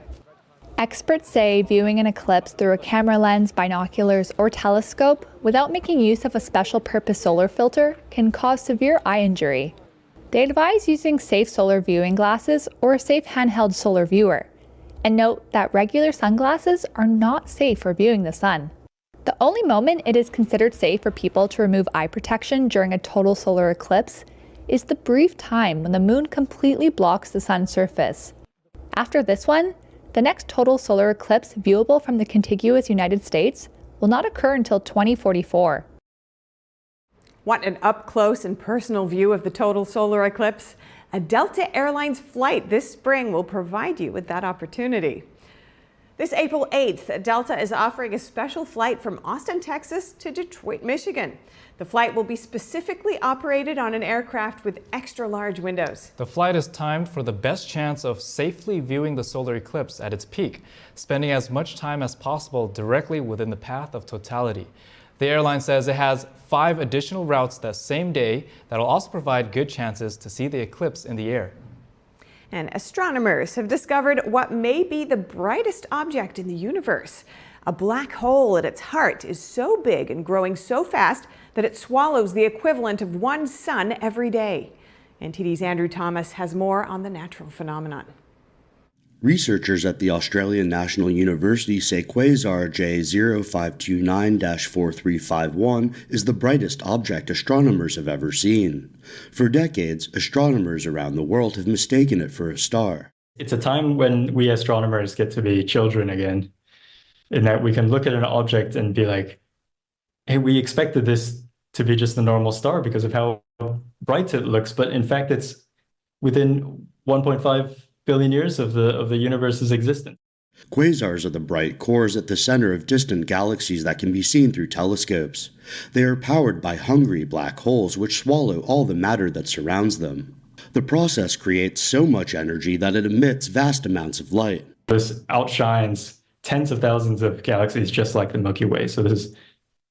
Experts say viewing an eclipse through a camera lens, binoculars, or telescope without making use of a special purpose solar filter can cause severe eye injury. They advise using safe solar viewing glasses or a safe handheld solar viewer. And note that regular sunglasses are not safe for viewing the sun. The only moment it is considered safe for people to remove eye protection during a total solar eclipse is the brief time when the moon completely blocks the sun's surface. After this one, the next total solar eclipse viewable from the contiguous United States will not occur until 2044. Want an up-close and personal view of the total solar eclipse? A Delta Airlines flight this spring will provide you with that opportunity. This April 8th, Delta is offering a special flight from Austin, Texas to Detroit, Michigan. The flight will be specifically operated on an aircraft with extra-large windows. The flight is timed for the best chance of safely viewing the solar eclipse at its peak, spending as much time as possible directly within the path of totality. The airline says it has 5 additional routes that same day that will also provide good chances to see the eclipse in the air. And astronomers have discovered what may be the brightest object in the universe. A black hole at its heart is so big and growing so fast that it swallows the equivalent of one sun every day. NTD's Andrew Thomas has more on the natural phenomenon. Researchers at the Australian National University say quasar J0529-4351 is the brightest object astronomers have ever seen. For decades, astronomers around the world have mistaken it for a star. It's a time when we astronomers get to be children again, in that we can look at an object and be like, hey, we expected this to be just a normal star because of how bright it looks, but in fact it's within 1.5 billion years of the universe's existence. Quasars are the bright cores at the center of distant galaxies that can be seen through telescopes. They are powered by hungry black holes which swallow all the matter that surrounds them. The process creates so much energy that it emits vast amounts of light. This outshines tens of thousands of galaxies just like the Milky Way. So this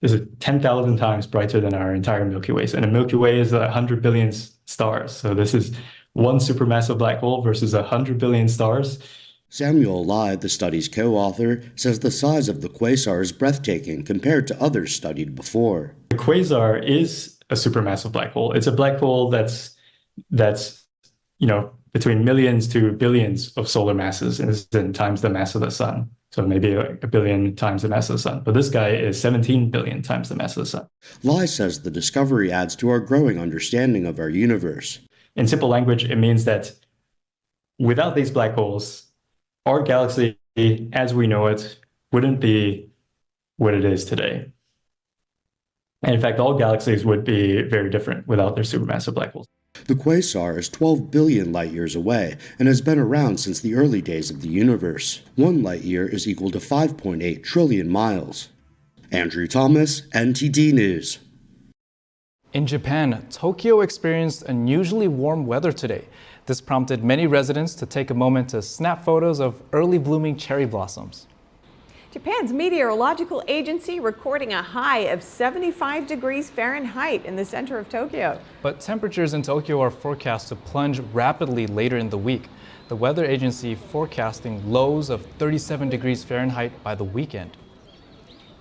is 10,000 times brighter than our entire Milky Way. And the Milky Way is 100 billion stars. So this is one supermassive black hole versus 100 billion stars. Samuel Lai, the study's co-author, says the size of the quasar is breathtaking compared to others studied before. The quasar is a supermassive black hole. It's a black hole that's between millions to billions of solar masses and times the mass of the sun. So maybe a billion times the mass of the sun. But this guy is 17 billion times the mass of the sun. Lai says the discovery adds to our growing understanding of our universe. In simple language, it means that without these black holes, our galaxy, as we know it, wouldn't be what it is today. And in fact, all galaxies would be very different without their supermassive black holes. The quasar is 12 billion light-years away and has been around since the early days of the universe. 1 light-year is equal to 5.8 trillion miles. Andrew Thomas, NTD News. In Japan, Tokyo experienced unusually warm weather today. This prompted many residents to take a moment to snap photos of early blooming cherry blossoms. Japan's meteorological agency recording a high of 75 degrees Fahrenheit in the center of Tokyo. But temperatures in Tokyo are forecast to plunge rapidly later in the week. The weather agency forecasting lows of 37 degrees Fahrenheit by the weekend.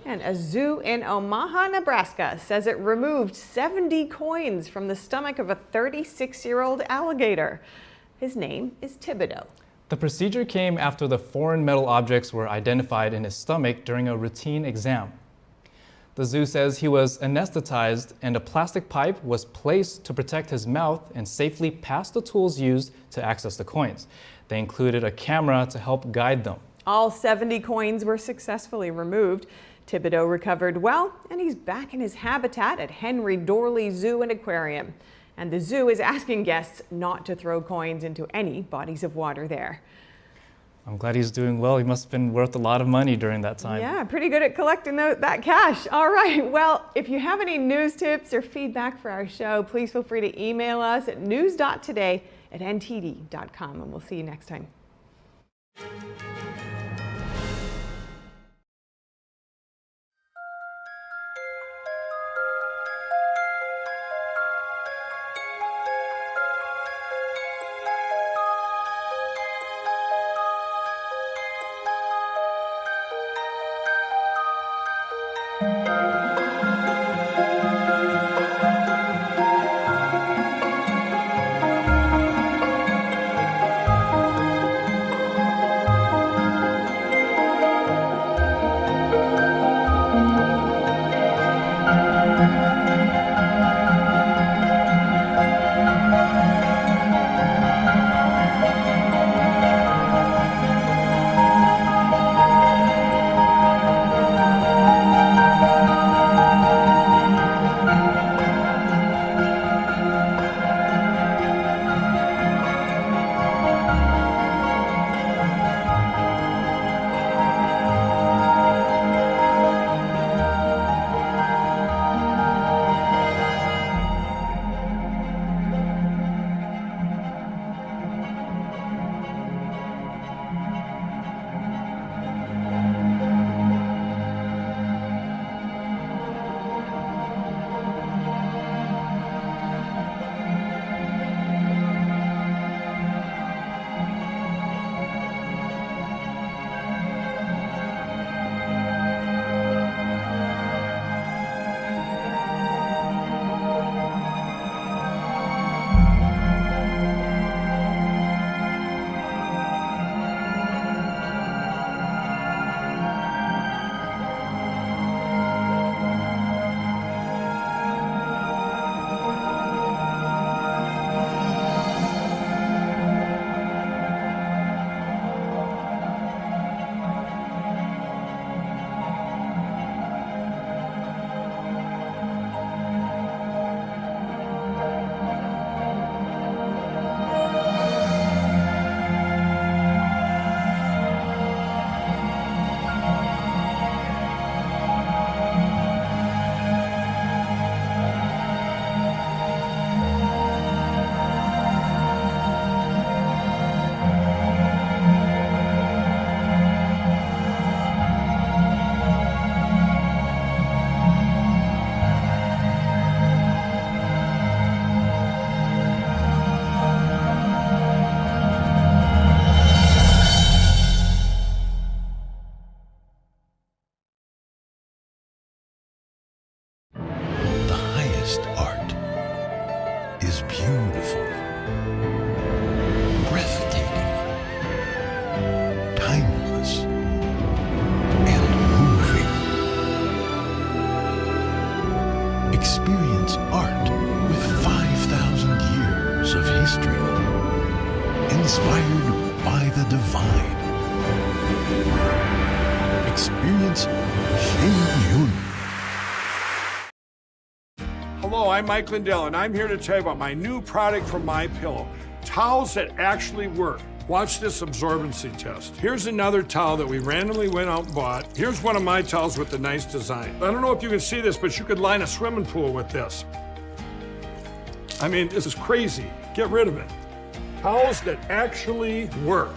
And a zoo in Omaha, Nebraska says it removed 70 coins from the stomach of a 36-year-old alligator. His name is Thibodeau. The procedure came after the foreign metal objects were identified in his stomach during a routine exam. The zoo says he was anesthetized and a plastic pipe was placed to protect his mouth and safely pass the tools used to access the coins. They included a camera to help guide them. All 70 coins were successfully removed. Thibodeau recovered well, and he's back in his habitat at Henry Dorley Zoo and Aquarium. And the zoo is asking guests not to throw coins into any bodies of water there. I'm glad he's doing well. He must have been worth a lot of money during that time. Yeah, pretty good at collecting that cash. All right, well, if you have any news tips or feedback for our show, please feel free to email us at news.today@ntd.com, and we'll see you next time. Experience art with 5,000 years of history, inspired by the divine. Experience Shin-Yun. Hello, I'm Mike Lindell, and I'm here to tell you about my new product from MyPillow, towels that actually work. Watch this absorbency test. Here's another towel that we randomly went out and bought. Here's one of my towels with the nice design. I don't know if you can see this, but you could line a swimming pool with this. I mean, this is crazy. Get rid of it. Towels that actually work.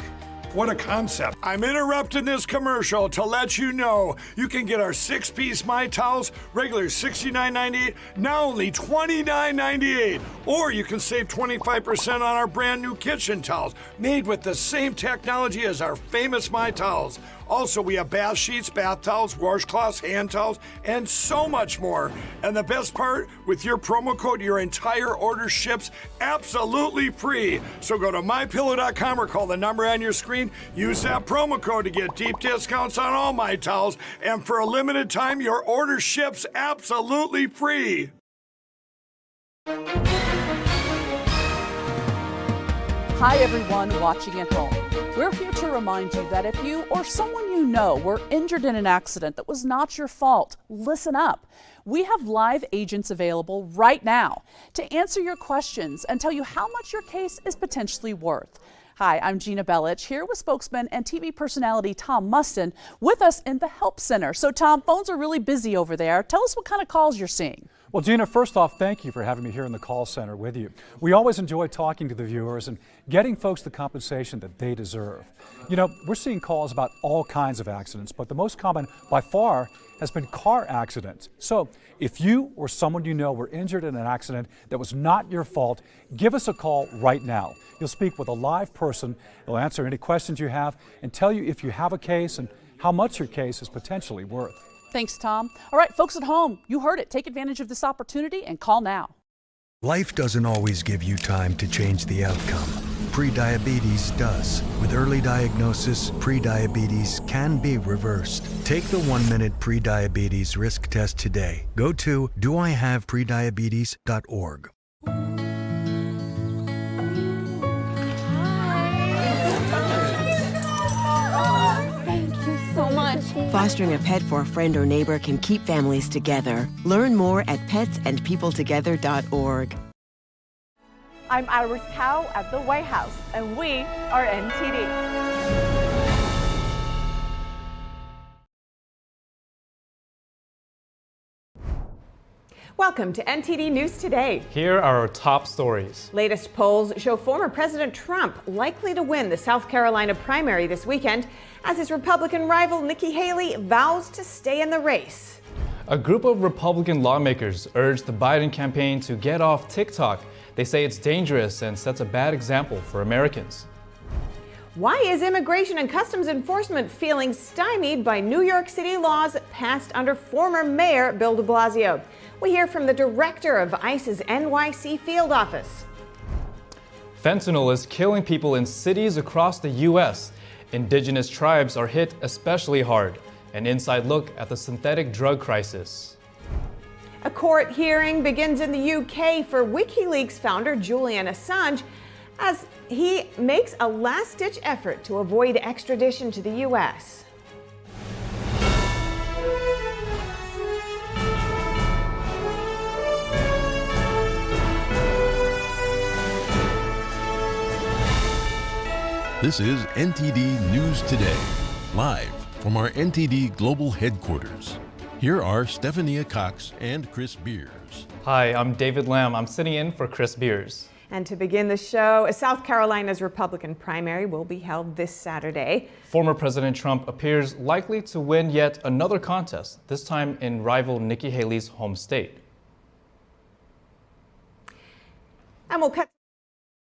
What a concept. I'm interrupting this commercial to let you know you can get our 6-piece My Towels, regular $69.98, now only $29.98. Or you can save 25% on our brand new kitchen towels, made with the same technology as our famous My Towels. Also, we have bath sheets, bath towels, washcloths, hand towels, and so much more. And the best part, with your promo code, your entire order ships absolutely free. So go to mypillow.com or call the number on your screen. Use that promo code to get deep discounts on all My Towels. And for a limited time, your order ships absolutely free. Hi, everyone watching at home. We're here to remind you that if you or someone you know were injured in an accident that was not your fault, listen up. We have live agents available right now to answer your questions and tell you how much your case is potentially worth. Hi, I'm Gina Bellich, here with spokesman and TV personality Tom Mustin with us in the Help Center. So Tom, phones are really busy over there. Tell us what kind of calls you're seeing. Well, Gina, first off, thank you for having me here in the call center with you. We always enjoy talking to the viewers and getting folks the compensation that they deserve. You know, we're seeing calls about all kinds of accidents, but the most common by far has been car accidents. So if you or someone you know were injured in an accident that was not your fault, give us a call right now. You'll speak with a live person. They'll answer any questions you have and tell you if you have a case and how much your case is potentially worth. Thanks, Tom. All right, folks at home, you heard it. Take advantage of this opportunity and call now. Life doesn't always give you time to change the outcome, prediabetes does. With early diagnosis, prediabetes can be reversed. Take the 1-minute prediabetes risk test today. Go to doihaveprediabetes.org. Fostering a pet for a friend or neighbor can keep families together. Learn more at petsandpeopletogether.org. I'm Iris Cow at the White House, and we are NTD. Welcome to NTD News Today. Here are our top stories. Latest polls show former President Trump likely to win the South Carolina primary this weekend as his Republican rival Nikki Haley vows to stay in the race. A group of Republican lawmakers urged the Biden campaign to get off TikTok. They say it's dangerous and sets a bad example for Americans. Why is Immigration and Customs Enforcement feeling stymied by New York City laws passed under former Mayor Bill de Blasio? We hear from the director of ICE's NYC field office. Fentanyl is killing people in cities across the U.S. Indigenous tribes are hit especially hard. An inside look at the synthetic drug crisis. A court hearing begins in the UK for WikiLeaks founder Julian Assange as he makes a last-ditch effort to avoid extradition to the U.S. This is NTD News Today, live from our NTD Global Headquarters. Here are Stephania Cox and Chris Beers. Hi, I'm David Lamb. I'm sitting in for Chris Beers. And to begin the show, South Carolina's Republican primary will be held this Saturday. Former President Trump appears likely to win yet another contest, this time in rival Nikki Haley's home state. And we'll cut.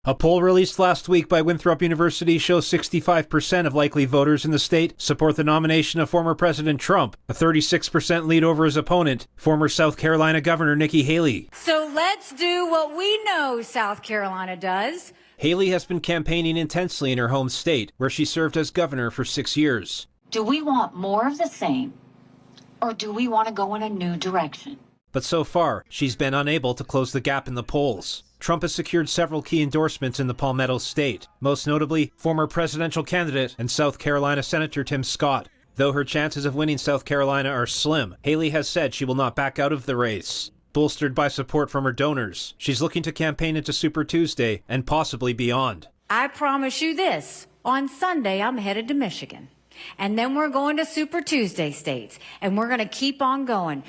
A poll released last week by Winthrop University shows 65% of likely voters in the state support the nomination of former President Trump, a 36% lead over his opponent, former South Carolina Governor Nikki Haley. So let's do what we know South Carolina does. Haley has been campaigning intensely in her home state, where she served as governor for 6 years. Do we want more of the same, or do we want to go in a new direction? But so far, she's been unable to close the gap in the polls. Trump has secured several key endorsements in the Palmetto State, most notably former presidential candidate and South Carolina Senator Tim Scott. Though her chances of winning South Carolina are slim, Haley has said she will not back out of the race. Bolstered by support from her donors, she's looking to campaign into Super Tuesday and possibly beyond. I promise you this, on Sunday I'm headed to Michigan, and then we're going to Super Tuesday states, and we're going to keep on going.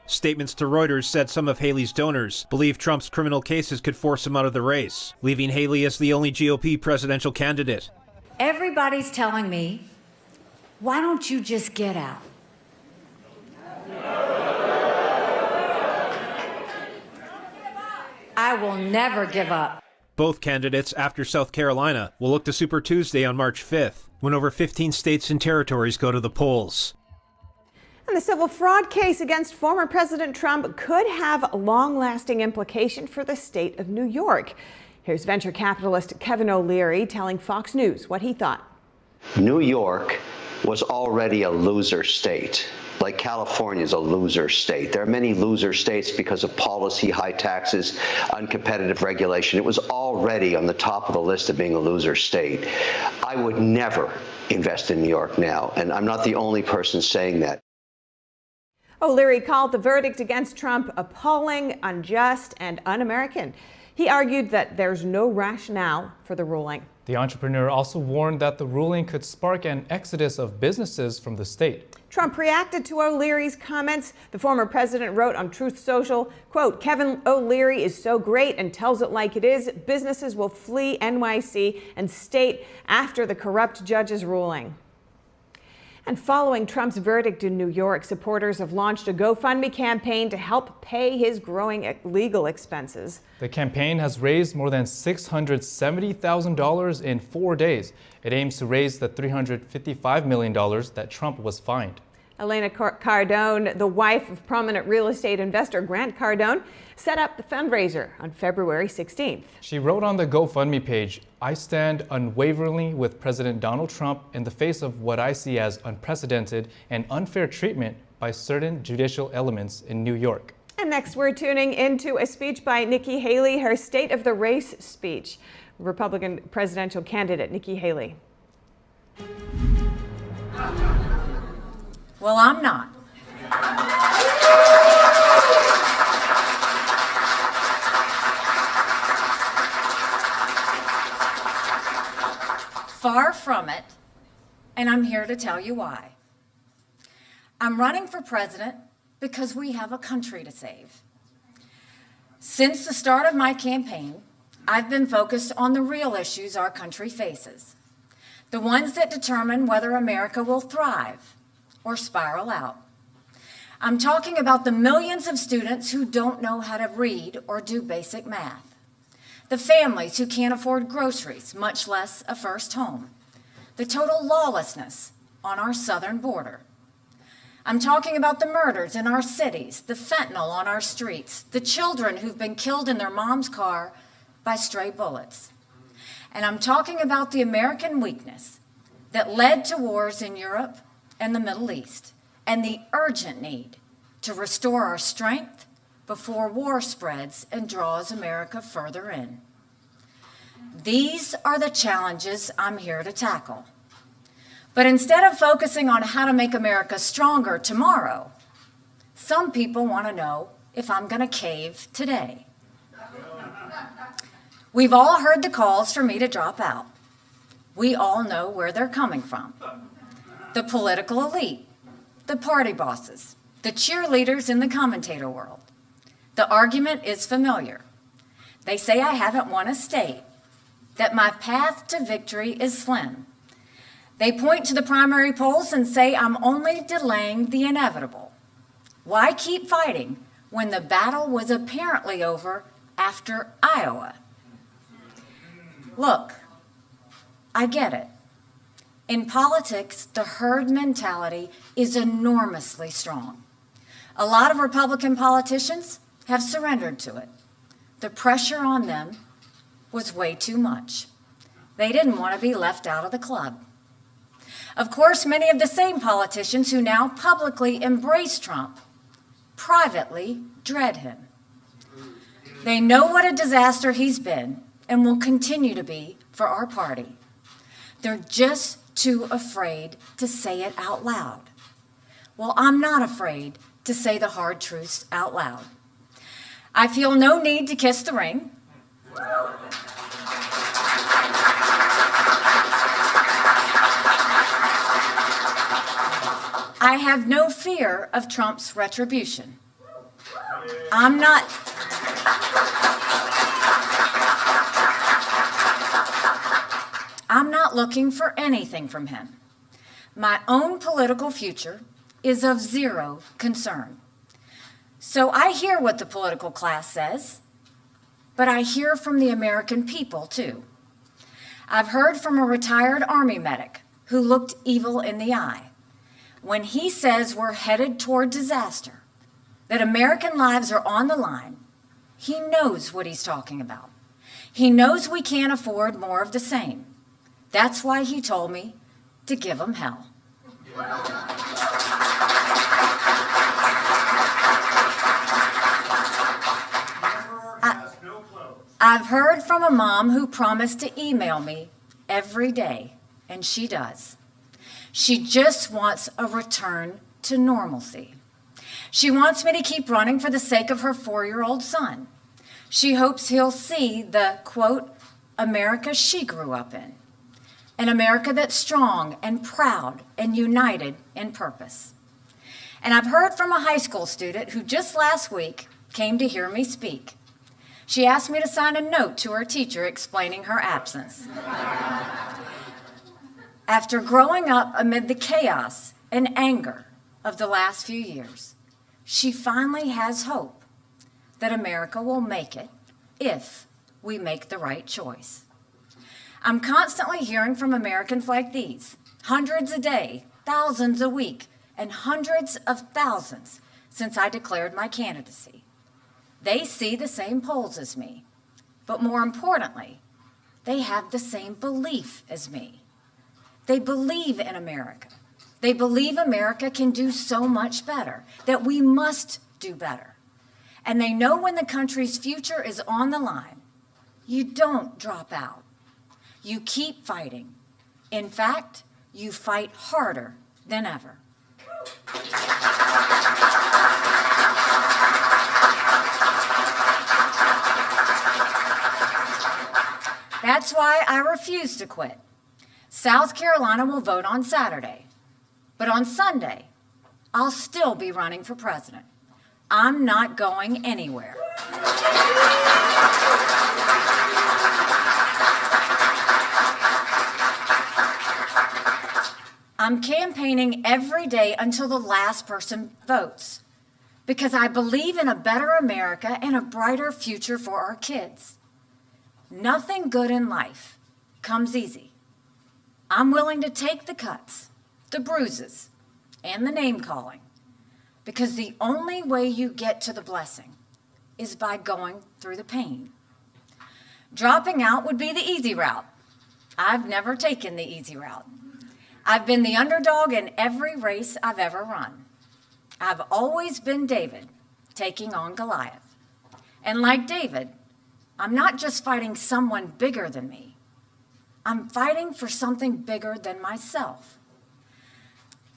Statements to Reuters said some of Haley's donors believe Trump's criminal cases could force him out of the race, leaving Haley as the only GOP presidential candidate. Everybody's telling me, why don't you just get out? I will never give up. Both candidates, after South Carolina, will look to Super Tuesday on March 5th, when over 15 states and territories go to the polls. And the civil fraud case against former President Trump could have long-lasting implication for the state of New York. Here's venture capitalist Kevin O'Leary telling Fox News what he thought. New York was already a loser state, like California is a loser state. There are many loser states because of policy, high taxes, uncompetitive regulation. It was already on the top of the list of being a loser state. I would never invest in New York now, and I'm not the only person saying that. O'Leary called the verdict against Trump appalling, unjust, and un-American. He argued that there's no rationale for the ruling. The entrepreneur also warned that the ruling could spark an exodus of businesses from the state. Trump reacted to O'Leary's comments. The former president wrote on Truth Social, quote, "Kevin O'Leary is so great and tells it like it is. Businesses will flee NYC and state after the corrupt judge's ruling." And following Trump's verdict in New York, supporters have launched a GoFundMe campaign to help pay his growing legal expenses. The campaign has raised more than $670,000 in 4 days. It aims to raise the $355 million that Trump was fined. Elena Cardone, the wife of prominent real estate investor Grant Cardone, set up the fundraiser on February 16th. She wrote on the GoFundMe page, "I stand unwaveringly with President Donald Trump in the face of what I see as unprecedented and unfair treatment by certain judicial elements in New York." And next, we're tuning into a speech by Nikki Haley, her State of the Race speech. Republican presidential candidate Nikki Haley. Well, I'm not. Far from it, and I'm here to tell you why. I'm running for president because we have a country to save. Since the start of my campaign, I've been focused on the real issues our country faces, the ones that determine whether America will thrive or spiral out. I'm talking about the millions of students who don't know how to read or do basic math, the families who can't afford groceries, much less a first home, the total lawlessness on our southern border. I'm talking about the murders in our cities, the fentanyl on our streets, the children who've been killed in their mom's car by stray bullets. And I'm talking about the American weakness that led to wars in Europe and the Middle East, and the urgent need to restore our strength before war spreads and draws America further in. These are the challenges I'm here to tackle. But instead of focusing on how to make America stronger tomorrow, some people want to know if I'm going to cave today. We've all heard the calls for me to drop out. We all know where they're coming from. The political elite, the party bosses, the cheerleaders in the commentator world. The argument is familiar. They say I haven't won a state, that my path to victory is slim. They point to the primary polls and say I'm only delaying the inevitable. Why keep fighting when the battle was apparently over after Iowa? Look, I get it. In politics, the herd mentality is enormously strong. A lot of Republican politicians have surrendered to it. The pressure on them was way too much. They didn't want to be left out of the club. Of course, many of the same politicians who now publicly embrace Trump privately dread him. They know what a disaster he's been and will continue to be for our party. They're just too afraid to say it out loud. Well, I'm not afraid to say the hard truths out loud. I feel no need to kiss the ring. I have no fear of Trump's retribution. I'm not looking for anything from him. My own political future is of zero concern. So I hear what the political class says, but I hear from the American people too. I've heard from a retired Army medic who looked evil in the eye when he says we're headed toward disaster, that American lives are on the line. He knows what he's talking about. He knows we can't afford more of the same. That's why he told me to give them hell. I've heard from a mom who promised to email me every day, and she does. She just wants a return to normalcy. She wants me to keep running for the sake of her 4-year-old son. She hopes he'll see the, quote, America she grew up in. An America that's strong and proud and united in purpose. And I've heard from a high school student who just last week came to hear me speak. She asked me to sign a note to her teacher explaining her absence. After growing up amid the chaos and anger of the last few years, she finally has hope that America will make it if we make the right choice. I'm constantly hearing from Americans like these, hundreds a day, thousands a week, and hundreds of thousands since I declared my candidacy. They see the same polls as me, but more importantly, they have the same belief as me. They believe in America. They believe America can do so much better, that we must do better. And they know when the country's future is on the line, you don't drop out. You keep fighting. In fact, you fight harder than ever. That's why I refuse to quit. South Carolina will vote on Saturday, but on Sunday, I'll still be running for president. I'm not going anywhere. I'm campaigning every day until the last person votes, because I believe in a better America and a brighter future for our kids. Nothing good in life comes easy. I'm willing to take the cuts, the bruises, and the name-calling, because the only way you get to the blessing is by going through the pain. Dropping out would be the easy route. I've never taken the easy route. I've been the underdog in every race I've ever run. I've always been David, taking on Goliath. And like David, I'm not just fighting someone bigger than me. I'm fighting for something bigger than myself.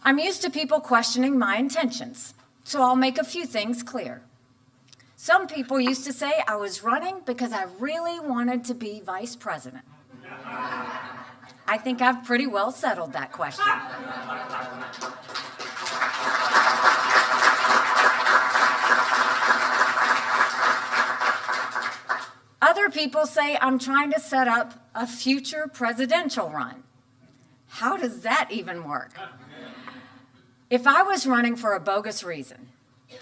I'm used to people questioning my intentions, so I'll make a few things clear. Some people used to say I was running because I really wanted to be vice president. I think I've pretty well settled that question. Other people say I'm trying to set up a future presidential run. How does that even work? If I was running for a bogus reason,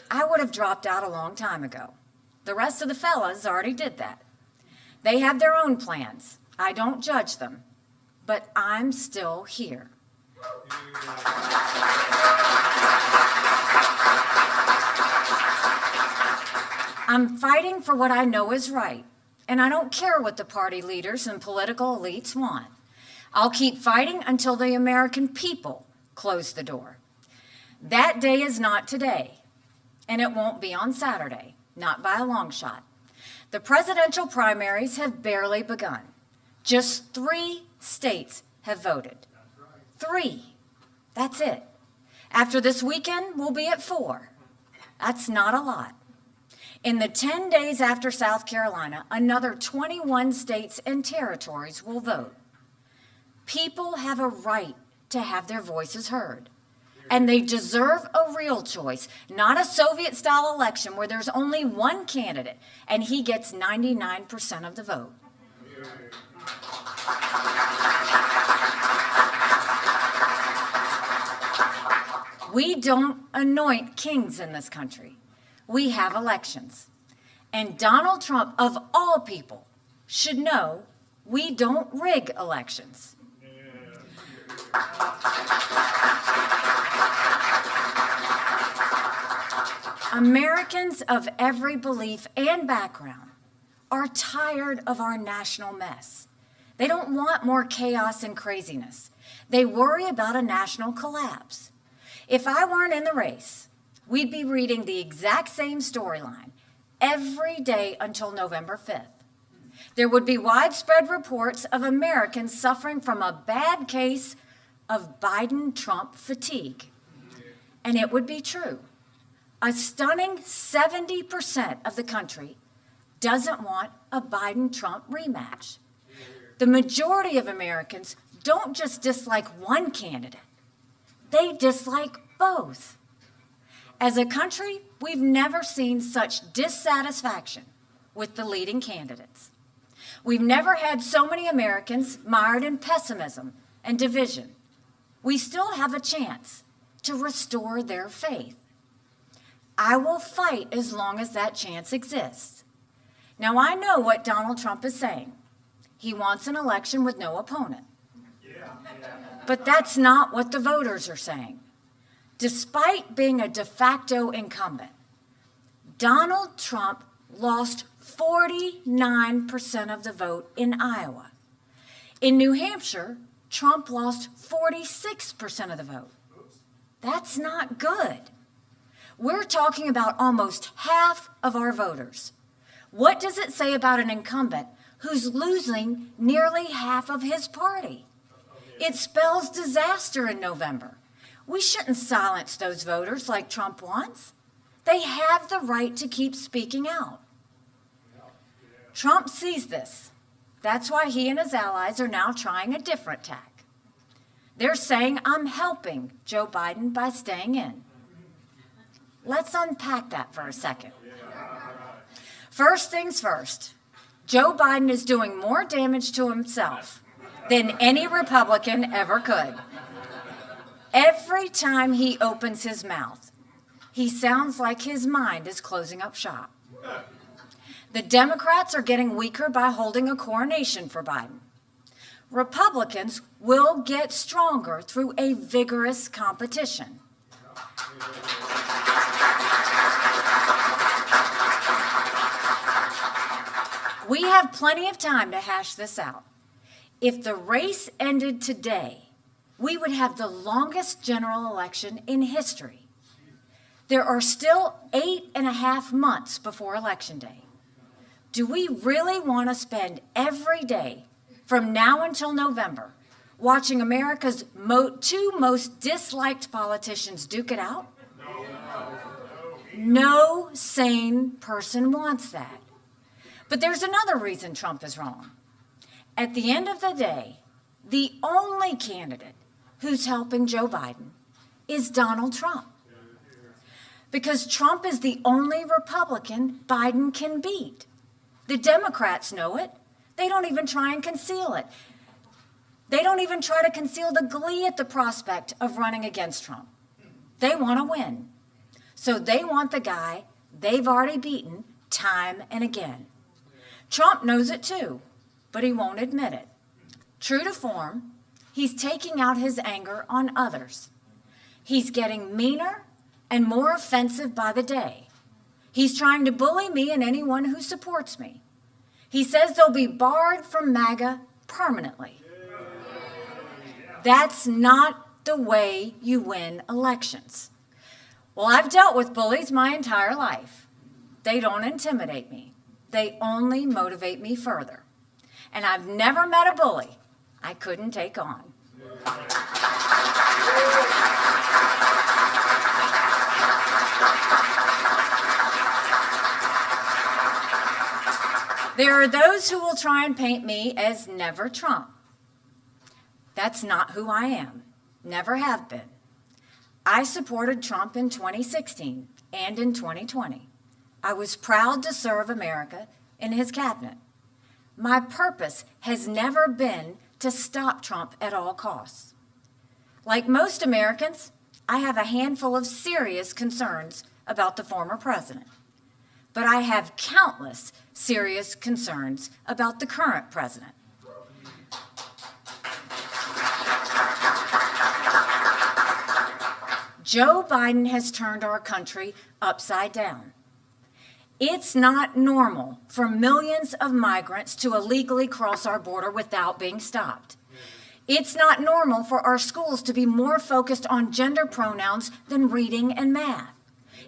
I would have dropped out a long time ago. The rest of the fellas already did that. They have their own plans. I don't judge them, but I'm still here. I'm fighting for what I know is right, and I don't care what the party leaders and political elites want. I'll keep fighting until the American people close the door. That day is not today, and it won't be on Saturday, not by a long shot. The presidential primaries have barely begun. Just 3 states have voted. 3. That's it. After this weekend, we'll be at 4. That's not a lot. In the 10 days after South Carolina, another 21 states and territories will vote. People have a right to have their voices heard. And they deserve a real choice, not a Soviet-style election where there's only one candidate and he gets 99% of the vote. We don't anoint kings in this country. We have elections. And Donald Trump, of all people, should know we don't rig elections. Americans of every belief and background are tired of our national mess. They don't want more chaos and craziness. They worry about a national collapse. If I weren't in the race, we'd be reading the exact same storyline every day until November 5th. There would be widespread reports of Americans suffering from a bad case of Biden-Trump fatigue. And it would be true. A stunning 70% of the country doesn't want a Biden-Trump rematch. The majority of Americans don't just dislike one candidate, they dislike both. As a country, we've never seen such dissatisfaction with the leading candidates. We've never had so many Americans mired in pessimism and division. We still have a chance to restore their faith. I will fight as long as that chance exists. Now, I know what Donald Trump is saying. He wants an election with no opponent. But that's not what the voters are saying. Despite being a de facto incumbent, Donald Trump lost 49% of the vote in Iowa. In New Hampshire, Trump lost 46% of the vote. That's not good. We're talking about almost half of our voters. What does it say about an incumbent who's losing nearly half of his party? It spells disaster in November. We shouldn't silence those voters like Trump wants. They have the right to keep speaking out. Trump sees this. That's why he and his allies are now trying a different tack. They're saying, I'm helping Joe Biden by staying in. Let's unpack that for a second. First things first, Joe Biden is doing more damage to himself than any Republican ever could. Every time he opens his mouth, he sounds like his mind is closing up shop. The Democrats are getting weaker by holding a coronation for Biden. Republicans will get stronger through a vigorous competition. We have plenty of time to hash this out. If the race ended today, we would have the longest general election in history. There are still 8.5 months before Election Day. Do we really want to spend every day from now until November watching America's two most disliked politicians duke it out? No sane person wants that. But there's another reason Trump is wrong. At the end of the day, the only candidate who's helping Joe Biden is Donald Trump. Because Trump is the only Republican Biden can beat. The Democrats know it. They don't even try and conceal it. They don't even try to conceal the glee at the prospect of running against Trump. They want to win. So they want the guy they've already beaten time and again. Trump knows it too, but he won't admit it. True to form, he's taking out his anger on others. He's getting meaner and more offensive by the day. He's trying to bully me and anyone who supports me. He says they'll be barred from MAGA permanently. That's not the way you win elections. Well, I've dealt with bullies my entire life. They don't intimidate me. They only motivate me further. And I've never met a bully I couldn't take on. There are those who will try and paint me as never Trump. That's not who I am, never have been. I supported Trump in 2016 and in 2020. I was proud to serve America in his cabinet. My purpose has never been to stop Trump at all costs. Like most Americans, I have a handful of serious concerns about the former president. But I have countless serious concerns about the current president. Joe Biden has turned our country upside down. It's not normal for millions of migrants to illegally cross our border without being stopped. It's not normal for our schools to be more focused on gender pronouns than reading and math.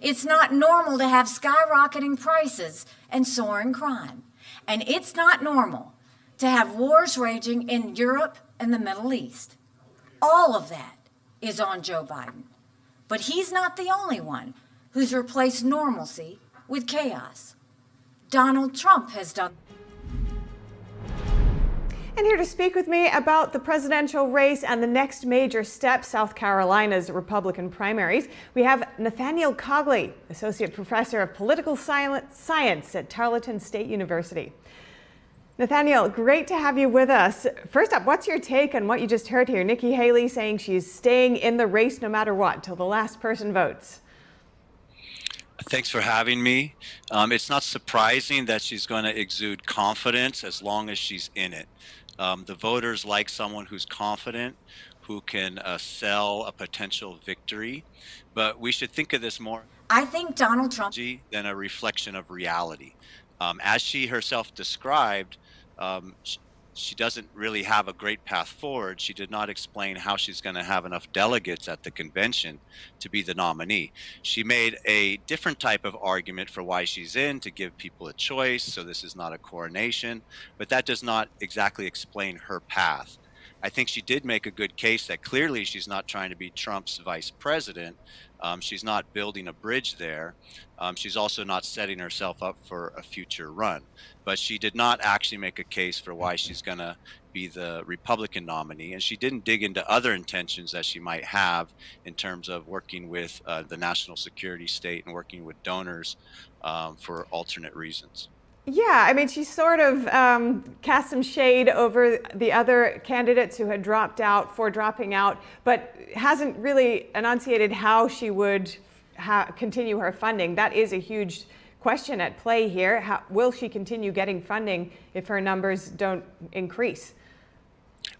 It's not normal to have skyrocketing prices and soaring crime. And it's not normal to have wars raging in Europe and the Middle East. All of that is on Joe Biden. But he's not the only one who's replaced normalcy with chaos. Donald Trump has done. And here to speak with me about the presidential race and the next major step, South Carolina's Republican primaries, we have Nathaniel Cogley, Associate Professor of Political Science at Tarleton State University. Nathaniel, great to have you with us. First up, what's your take on what you just heard here? Nikki Haley saying she's staying in the race no matter what, till the last person votes. Thanks for having me. It's not surprising that she's going to exude confidence as long as she's in it. The voters like someone who's confident, who can sell a potential victory. But we should think of this more I think Donald Trump than a reflection of reality. As she herself described, she doesn't really have a great path forward. She did not explain how she's going to have enough delegates at the convention to be the nominee. She made a different type of argument for why she's in, to give people a choice, so this is not a coronation, but that does not exactly explain her path. I think she did make a good case that clearly she's not trying to be Trump's vice president. She's not building a bridge there. She's also not setting herself up for a future run. But she did not actually make a case for why she's going to be the Republican nominee. And she didn't dig into other intentions that she might have in terms of working with the national security state and working with donors for alternate reasons. Yeah, I mean, she sort of cast some shade over the other candidates who had dropped out for dropping out, but hasn't really enunciated how she would continue her funding. That is a huge question at play here. How, will she continue getting funding if her numbers don't increase?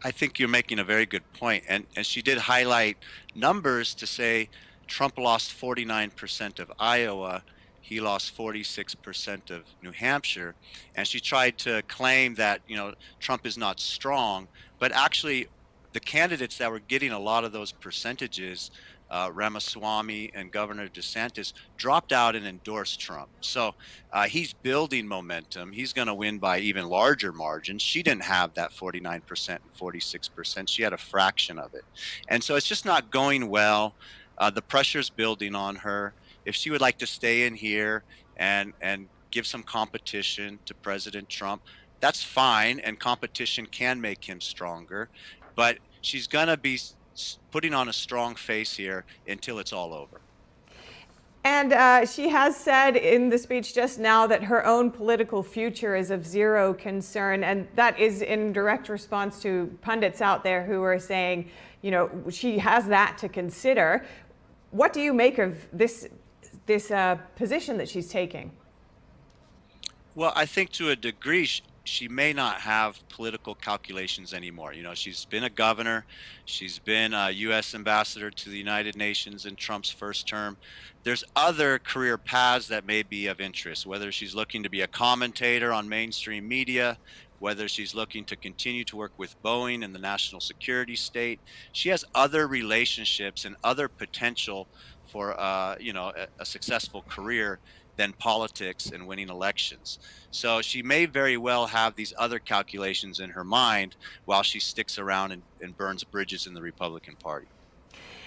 I think you're making a very good point. And she did highlight numbers to say Trump lost 49% of Iowa. He lost 46% of New Hampshire, and she tried to claim that, you know, Trump is not strong, but actually the candidates that were getting a lot of those percentages, Ramaswamy and Governor DeSantis, dropped out and endorsed Trump. So he's building momentum. He's going to win by even larger margins. She didn't have that 49% and 46%. She had a fraction of it. And so it's just not going well. The pressure's building on her. If she would like to stay in here and give some competition to President Trump, that's fine, and competition can make him stronger. But she's going to be putting on a strong face here until it's all over. And she has said in the speech just now that her own political future is of zero concern, and that is in direct response to pundits out there who are saying, you know, she has that to consider. What do you make of this position that she's taking? Well, I think to a degree, she may not have political calculations anymore. You know, she's been a governor. She's been a U.S. ambassador to the United Nations in Trump's first term. There's other career paths that may be of interest, whether she's looking to be a commentator on mainstream media, whether she's looking to continue to work with Boeing and the national security state. She has other relationships and other potential for you know, a successful career than politics and winning elections. So she may very well have these other calculations in her mind while she sticks around and burns bridges in the Republican Party.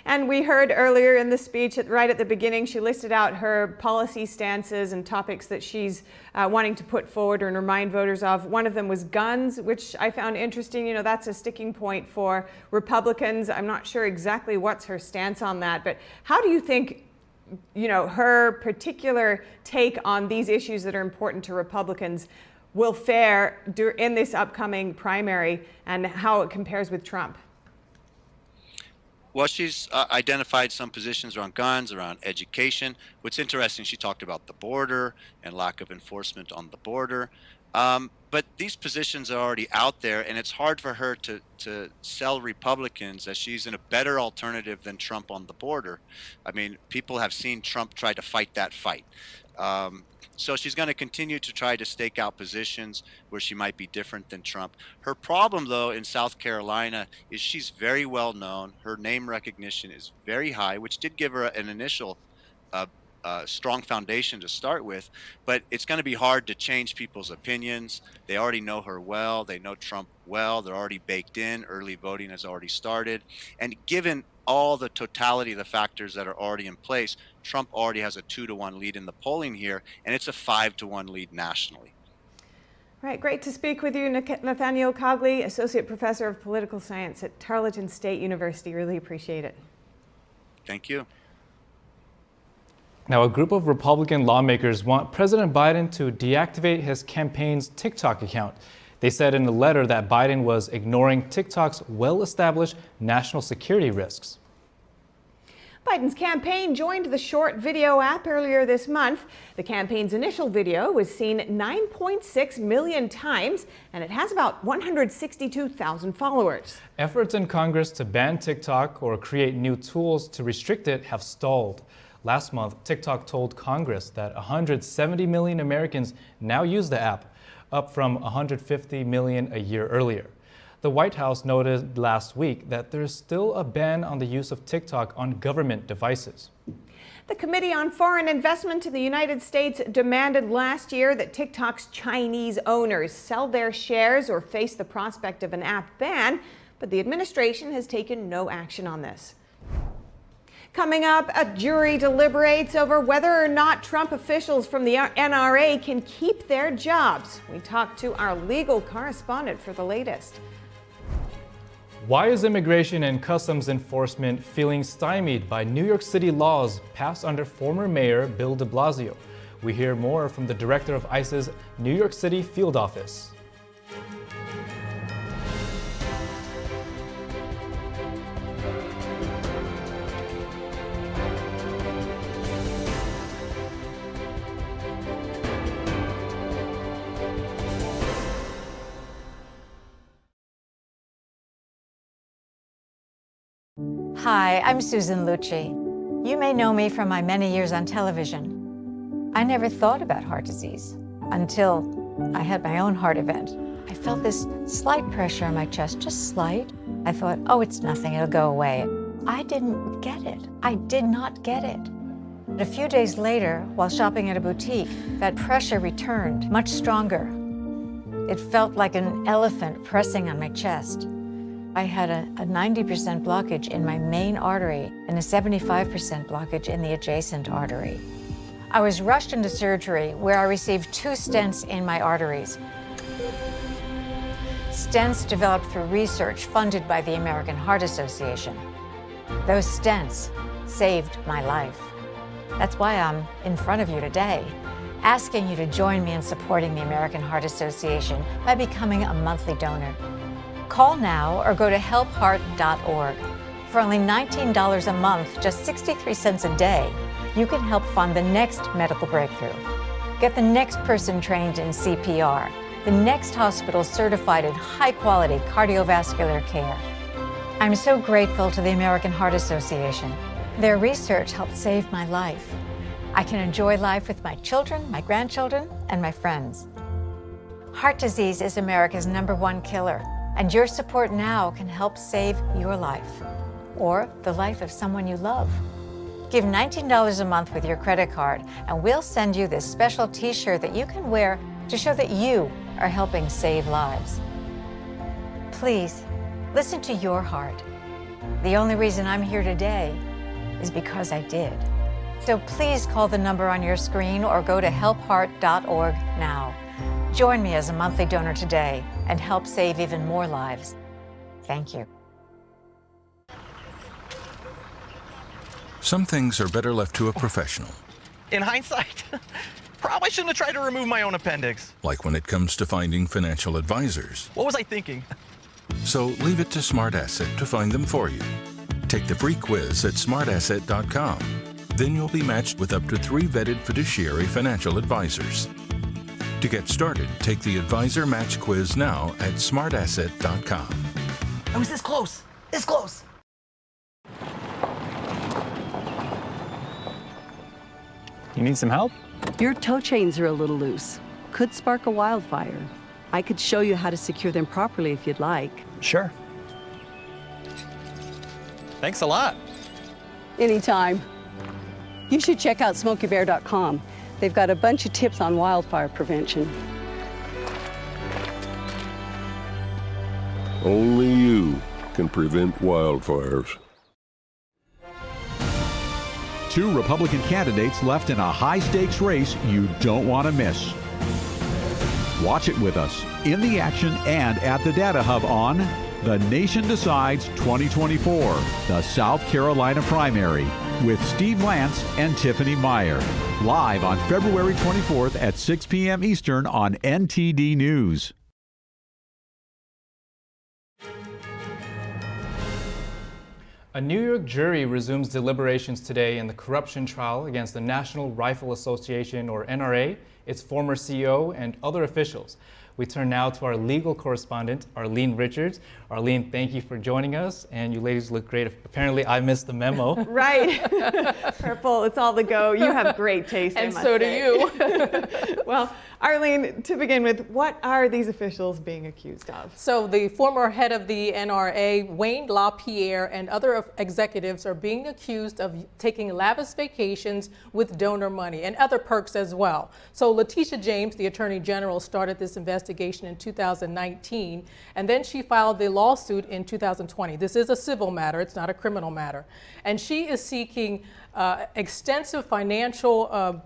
And we heard earlier in the speech, right at the beginning, she listed out her policy stances and topics that she's wanting to put forward and remind voters of. One of them was guns, which I found interesting. You know, that's a sticking point for Republicans. I'm not sure exactly what's her stance on that, but how do you think, you know, her particular take on these issues that are important to Republicans will fare in this upcoming primary, and how it compares with Trump? Well, she's identified some positions around guns, around education. What's interesting, she talked about the border and lack of enforcement on the border. But these positions are already out there, and it's hard for her to sell Republicans that she's in a better alternative than Trump on the border. I mean, people have seen Trump try to fight that fight. So she's going to continue to try to stake out positions where she might be different than Trump. Her problem, though, in South Carolina is she's very well known. Her name recognition is very high, which did give her an initial strong foundation to start with. But it's going to be hard to change people's opinions. They already know her well. They know Trump well. They're already baked in. Early voting has already started. And given all the totality of the factors that are already in place, Trump already has a 2-to-1 lead in the polling here, and it's a 5-to-1 lead nationally. Right, great to speak with you, Nathaniel Cogley, Associate Professor of Political Science at Tarleton State University. Really appreciate it. Thank you. Now, a group of Republican lawmakers want President Biden to deactivate his campaign's TikTok account. They said in a letter that Biden was ignoring TikTok's well-established national security risks. Biden's campaign joined the short video app earlier this month. The campaign's initial video was seen 9.6 million times, and it has about 162,000 followers. Efforts in Congress to ban TikTok or create new tools to restrict it have stalled. Last month, TikTok told Congress that 170 million Americans now use the app, up from 150 million a year earlier. The White House noted last week that there's still a ban on the use of TikTok on government devices. The Committee on Foreign Investment in the United States demanded last year that TikTok's Chinese owners sell their shares or face the prospect of an app ban, but the administration has taken no action on this. Coming up, a jury deliberates over whether or not Trump officials from the NRA can keep their jobs. We talk to our legal correspondent for the latest. Why is immigration and customs enforcement feeling stymied by New York City laws passed under former Mayor Bill de Blasio? We hear more from the director of ICE's New York City field office. Hi, I'm Susan Lucci. You may know me from my many years on television. I never thought about heart disease until I had my own heart event. I felt this slight pressure on my chest, just slight. I thought, oh, it's nothing, it'll go away. I didn't get it. I did not get it. But a few days later, while shopping at a boutique, that pressure returned, much stronger. It felt like an elephant pressing on my chest. I had a 90% blockage in my main artery and a 75% blockage in the adjacent artery. I was rushed into surgery where I received 2 stents in my arteries. Stents developed through research funded by the American Heart Association. Those stents saved my life. That's why I'm in front of you today, asking you to join me in supporting the American Heart Association by becoming a monthly donor. Call now or go to helpheart.org. For only $19 a month, just 63 cents a day, you can help fund the next medical breakthrough. Get the next person trained in CPR, the next hospital certified in high-quality cardiovascular care. I'm so grateful to the American Heart Association. Their research helped save my life. I can enjoy life with my children, my grandchildren, and my friends. Heart disease is America's #1 killer. And your support now can help save your life or the life of someone you love. Give $19 a month with your credit card, and we'll send you this special t-shirt that you can wear to show that you are helping save lives. Please, listen to your heart. The only reason I'm here today is because I did. So please call the number on your screen or go to helpheart.org now. Join me as a monthly donor today and help save even more lives. Thank you. Some things are better left to a professional. In hindsight, probably shouldn't have tried to remove my own appendix. Like when it comes to finding financial advisors. What was I thinking? So leave it to Smart Asset to find them for you. Take the free quiz at smartasset.com. Then you'll be matched with up to 3 vetted fiduciary financial advisors. To get started, take the Advisor Match quiz now at smartasset.com. I was this close. This close. You need some help? Your tow chains are a little loose. Could spark a wildfire. I could show you how to secure them properly if you'd like. Sure. Thanks a lot. Anytime. You should check out SmokeyBear.com. They've got a bunch of tips on wildfire prevention. Only you can prevent wildfires. 2 Republican candidates left in a high-stakes race you don't want to miss. Watch it with us in the action and at the Data Hub on The Nation Decides 2024, the South Carolina primary, with Steve Lance and Tiffany Meyer. Live on February 24th at 6 p.m. Eastern on NTD News. A New York jury resumes deliberations today in the corruption trial against the National Rifle Association, or NRA, its former CEO, and other officials. We turn now to our legal correspondent, Arlene Richards. Arlene, thank you for joining us, and you ladies look great. Apparently, I missed the memo. Right. Purple, it's all the go. You have great taste, and so do you. Well, Arlene, to begin with, what are these officials being accused of? So the former head of the NRA, Wayne LaPierre, and other executives are being accused of taking lavish vacations with donor money and other perks as well. So Letitia James, the Attorney General, started this investigation in 2019, and then she filed the lawsuit in 2020. This is a civil matter, it's not a criminal matter. And she is seeking extensive financial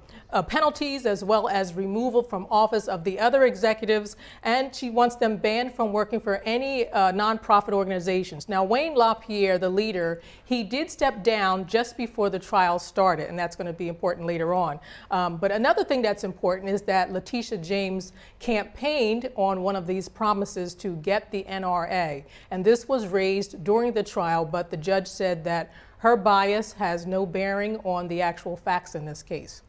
penalties as well as removal from office of the other executives, and she wants them banned from working for any nonprofit organizations. Now, Wayne LaPierre, the leader, he did step down just before the trial started, and that's going to be important later on. But another thing that's important is that Letitia James campaigned on one of these promises to get the NRA, and this was raised during the trial, but the judge said that her bias has no bearing on the actual facts in this case.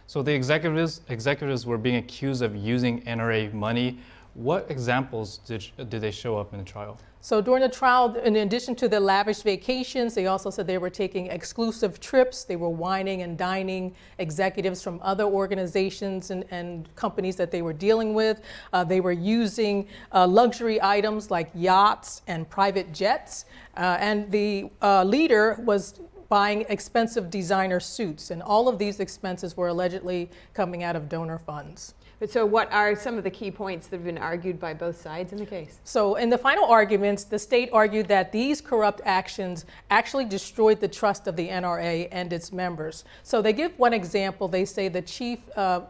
So the executives were being accused of using NRA money. What examples did they show up in the trial? So during the trial, in addition to the lavish vacations, they also said they were taking exclusive trips. They were wining and dining executives from other organizations and companies that they were dealing with. They were using luxury items like yachts and private jets. And the leader was buying expensive designer suits, and all of these expenses were allegedly coming out of donor funds. But so what are some of the key points that have been argued by both sides in the case? So in the final arguments, the state argued that these corrupt actions actually destroyed the trust of the NRA and its members. So they give one example. They say the chief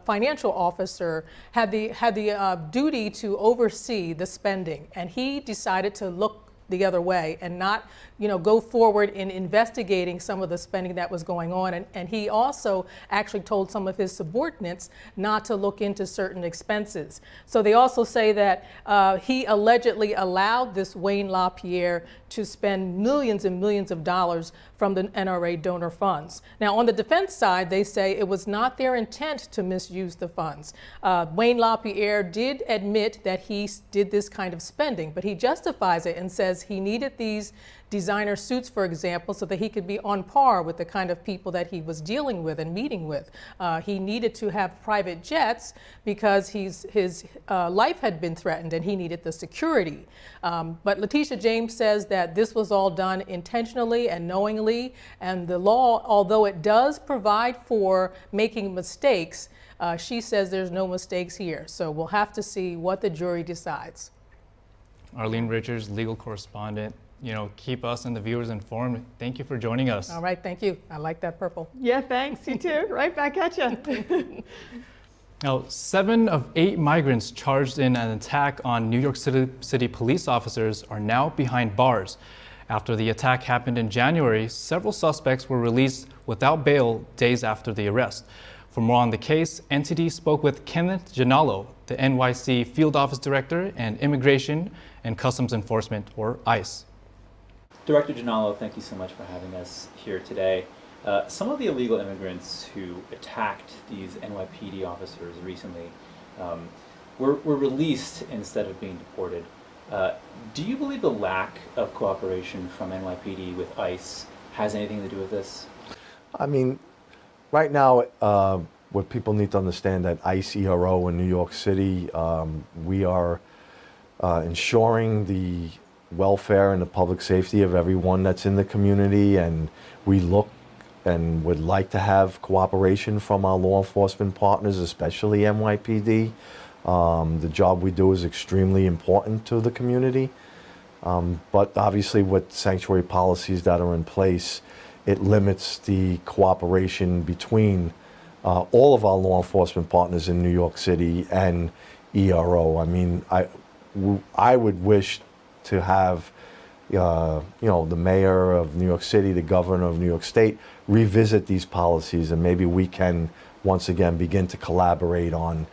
financial officer had the duty to oversee the spending, and he decided to look the other way and not, go forward in investigating some of the spending that was going on. And he also actually told some of his subordinates not to look into certain expenses. So they also say that he allegedly allowed this Wayne LaPierre to spend millions and millions of dollars from the NRA donor funds. Now, on the defense side, they say it was not their intent to misuse the funds. Wayne LaPierre did admit that he did this kind of spending, but he justifies it and says he needed these designer suits, for example, so that he could be on par with the kind of people that he was dealing with and meeting with. He needed to have private jets because his life had been threatened and he needed the security. But Letitia James says that this was all done intentionally and knowingly, and the law, although it does provide for making mistakes, she says there's no mistakes here. So we'll have to see what the jury decides. Arlene Richards, legal correspondent. Keep us and the viewers informed. Thank you for joining us. All right, thank you. I like that purple. Yeah, thanks. You too. Right back at you. Now, 7 of 8 migrants charged in an attack on New York City police officers are now behind bars. After the attack happened in January, several suspects were released without bail days after the arrest. For more on the case, NTD spoke with Kenneth Gianalo, the NYC Field Office Director and Immigration and Customs Enforcement, or ICE. Director Gianalo, thank you so much for having us here today. Some of the illegal immigrants who attacked these NYPD officers recently were released instead of being deported. Do you believe the lack of cooperation from NYPD with ICE has anything to do with this? I mean, right now, what people need to understand that ICE ERO in New York City, we are ensuring the welfare and the public safety of everyone that's in the community, and we look and would like to have cooperation from our law enforcement partners, especially NYPD. The job we do is extremely important to the community, but obviously with sanctuary policies that are in place, it limits the cooperation between all of our law enforcement partners in New York City and ERO. I mean, I would wish to have, the mayor of New York City, the governor of New York State, revisit these policies, and maybe we can once again begin to collaborate on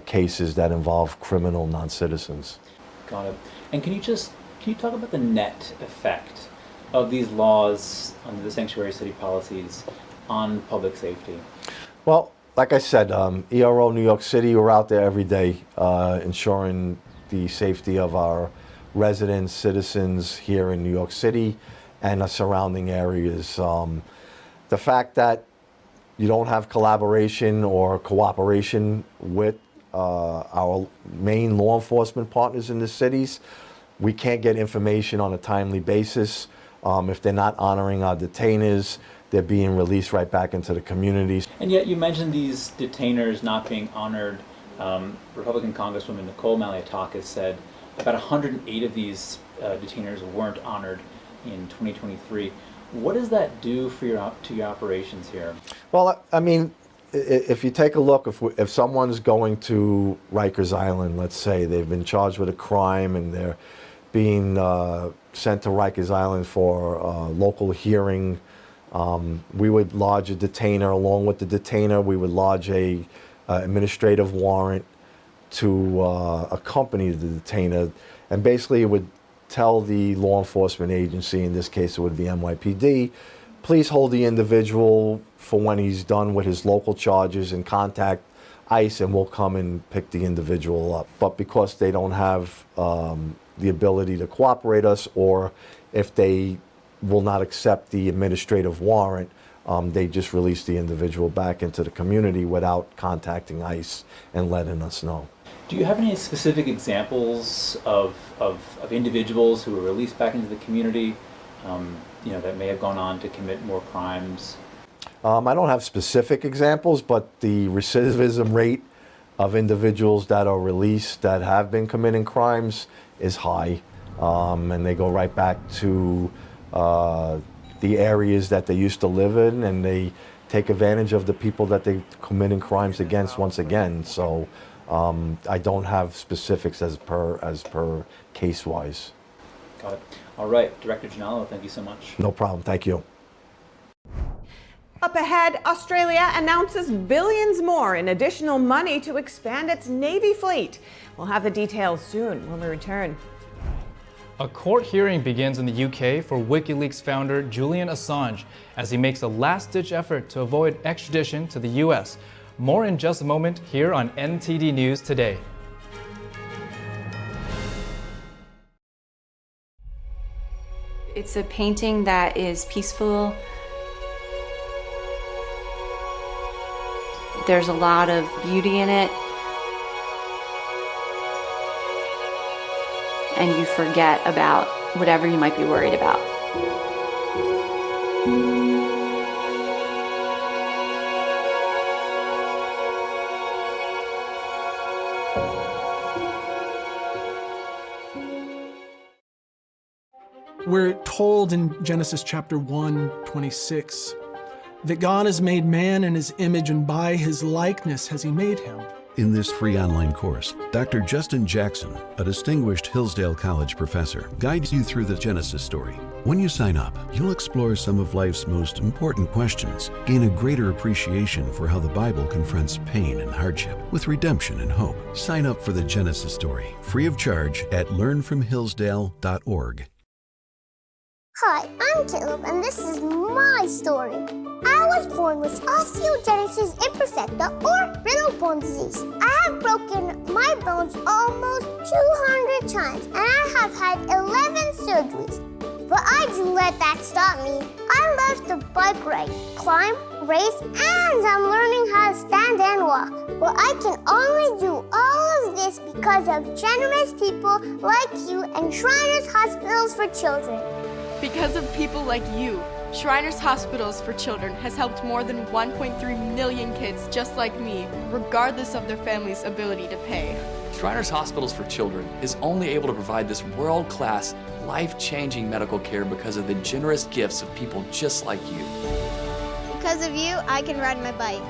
cases that involve criminal non-citizens. Got it. And can you talk about the net effect of these laws under the sanctuary city policies on public safety? Well, like I said, ERO New York City, we're out there every day ensuring the safety of our residents, citizens here in New York City and the surrounding areas. The fact that you don't have collaboration or cooperation with our main law enforcement partners in the cities, we can't get information on a timely basis. If they're not honoring our detainers, they're being released right back into the communities. And yet you mentioned these detainers not being honored. Republican Congresswoman Nicole Maliotakis said about 108 of these detainers weren't honored in 2023. What does that do for your operations here? Well, I mean, if you take a look, if someone's going to Rikers Island, let's say they've been charged with a crime and they're being sent to Rikers Island for local hearing, we would lodge a detainer. Along with the detainer, we would lodge a administrative warrant to accompany the detainer, and basically it would tell the law enforcement agency, in this case it would be NYPD, please hold the individual for when he's done with his local charges and contact ICE and we'll come and pick the individual up. But because they don't have the ability to cooperate us, or if they will not accept the administrative warrant, they just release the individual back into the community without contacting ICE and letting us know. Do you have any specific examples of individuals who were released back into the community, that may have gone on to commit more crimes? I don't have specific examples, but the recidivism rate of individuals that are released that have been committing crimes is high, and they go right back to the areas that they used to live in, and they take advantage of the people that they're committing crimes against once again. So I don't have specifics as per case-wise. Got it. All right, Director Ginallo, thank you so much. No problem. Thank you. Up ahead, Australia announces billions more in additional money to expand its Navy fleet. We'll have the details soon when we return. A court hearing begins in the UK for WikiLeaks founder Julian Assange as he makes a last-ditch effort to avoid extradition to the US. More in just a moment here on NTD News Today. It's a painting that is peaceful. There's a lot of beauty in it. And you forget about whatever you might be worried about. We're told in Genesis chapter 1:26 that God has made man in his image, and by his likeness has he made him. In this free online course, Dr. Justin Jackson, a distinguished Hillsdale College professor, guides you through the Genesis story. When you sign up, you'll explore some of life's most important questions, gain a greater appreciation for how the Bible confronts pain and hardship with redemption and hope. Sign up for the Genesis story, free of charge at learnfromhillsdale.org. Hi, I'm Caleb, and this is my story. I was born with osteogenesis imperfecta, or brittle bone disease. I have broken my bones almost 200 times, and I have had 11 surgeries. But I didn't let that stop me. I love to bike ride, climb, race, and I'm learning how to stand and walk. But I can only do all of this because of generous people like you and Shriners Hospitals for Children. Because of people like you, Shriners Hospitals for Children has helped more than 1.3 million kids just like me, regardless of their family's ability to pay. Shriners Hospitals for Children is only able to provide this world-class, life-changing medical care because of the generous gifts of people just like you. Because of you, I can ride my bike.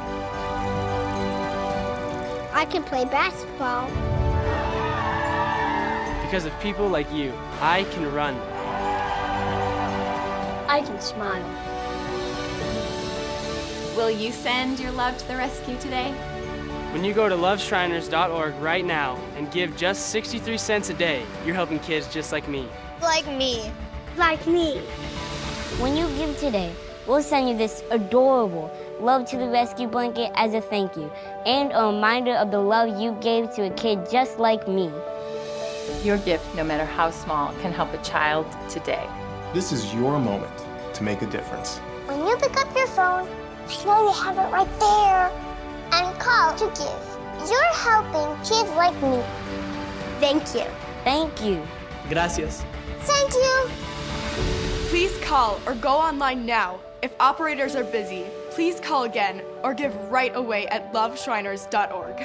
I can play basketball. Because of people like you, I can run. I can smile. Will you send your love to the rescue today? When you go to loveshriners.org right now and give just 63 cents a day, you're helping kids just like me. Like me. Like me. When you give today, we'll send you this adorable Love to the Rescue blanket as a thank you, and a reminder of the love you gave to a kid just like me. Your gift, no matter how small, can help a child today. This is your moment to make a difference. When you pick up your phone, I know you have it right there, and call to give. You're helping kids like me. Thank you. Thank you. Gracias. Thank you. Please call or go online now. If operators are busy, please call again or give right away at loveshriners.org.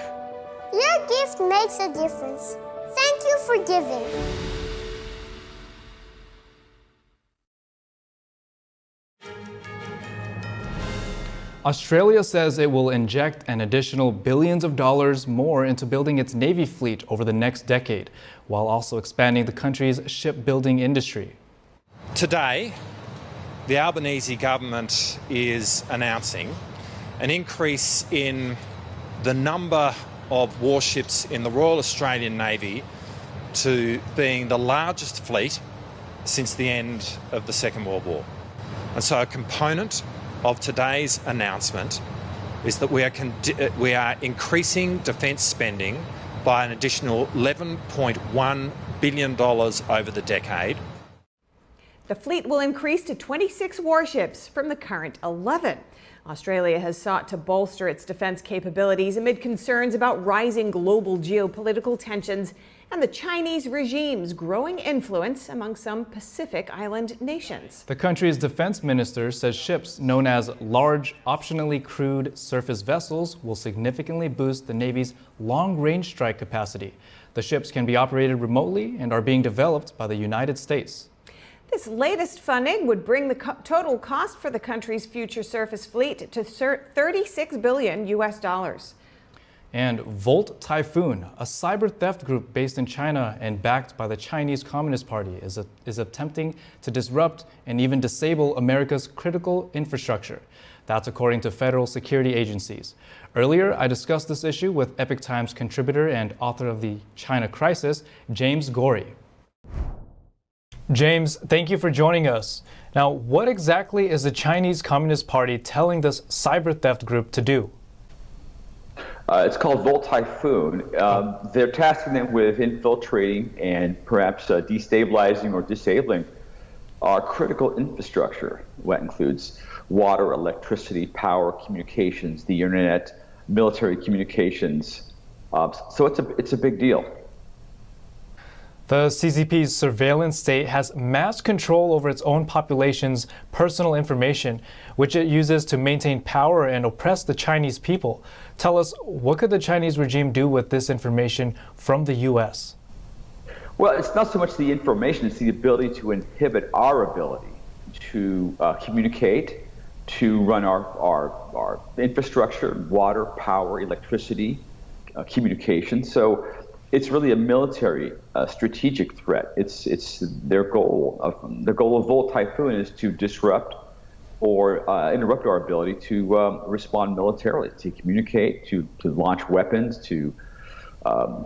Your gift makes a difference. Thank you for giving. Australia says it will inject an additional billions of dollars more into building its Navy fleet over the next decade, while also expanding the country's shipbuilding industry. Today, the Albanese government is announcing an increase in the number of warships in the Royal Australian Navy to being the largest fleet since the end of the Second World War. And so a component of today's announcement is that we are increasing defence spending by an additional $11.1 billion over the decade. The fleet will increase to 26 warships from the current 11. Australia has sought to bolster its defense capabilities amid concerns about rising global geopolitical tensions and the Chinese regime's growing influence among some Pacific Island nations. The country's defense minister says ships known as large, optionally crewed surface vessels will significantly boost the Navy's long-range strike capacity. The ships can be operated remotely and are being developed by the United States. This latest funding would bring the total cost for the country's future surface fleet to $36 billion US. And Volt Typhoon, a cyber theft group based in China and backed by the Chinese Communist Party, is attempting to disrupt and even disable America's critical infrastructure. That's according to federal security agencies. Earlier, I discussed this issue with Epoch Times contributor and author of The China Crisis, James Gorey. James, thank you for joining us. Now, what exactly is the Chinese Communist Party telling this cyber theft group to do? It's called Volt Typhoon. They're tasking them with infiltrating and perhaps destabilizing or disabling our critical infrastructure. What includes water, electricity, power, communications, the internet, military communications. So it's a big deal. The CCP's surveillance state has mass control over its own population's personal information, which it uses to maintain power and oppress the Chinese people. Tell us, what could the Chinese regime do with this information from the U.S.? Well, it's not so much the information, it's the ability to inhibit our ability to communicate, to run our infrastructure, water, power, electricity, communication. So it's really a military strategic threat. It's their goal. The goal of Volt Typhoon is to disrupt or interrupt our ability to respond militarily, to communicate, to launch weapons, to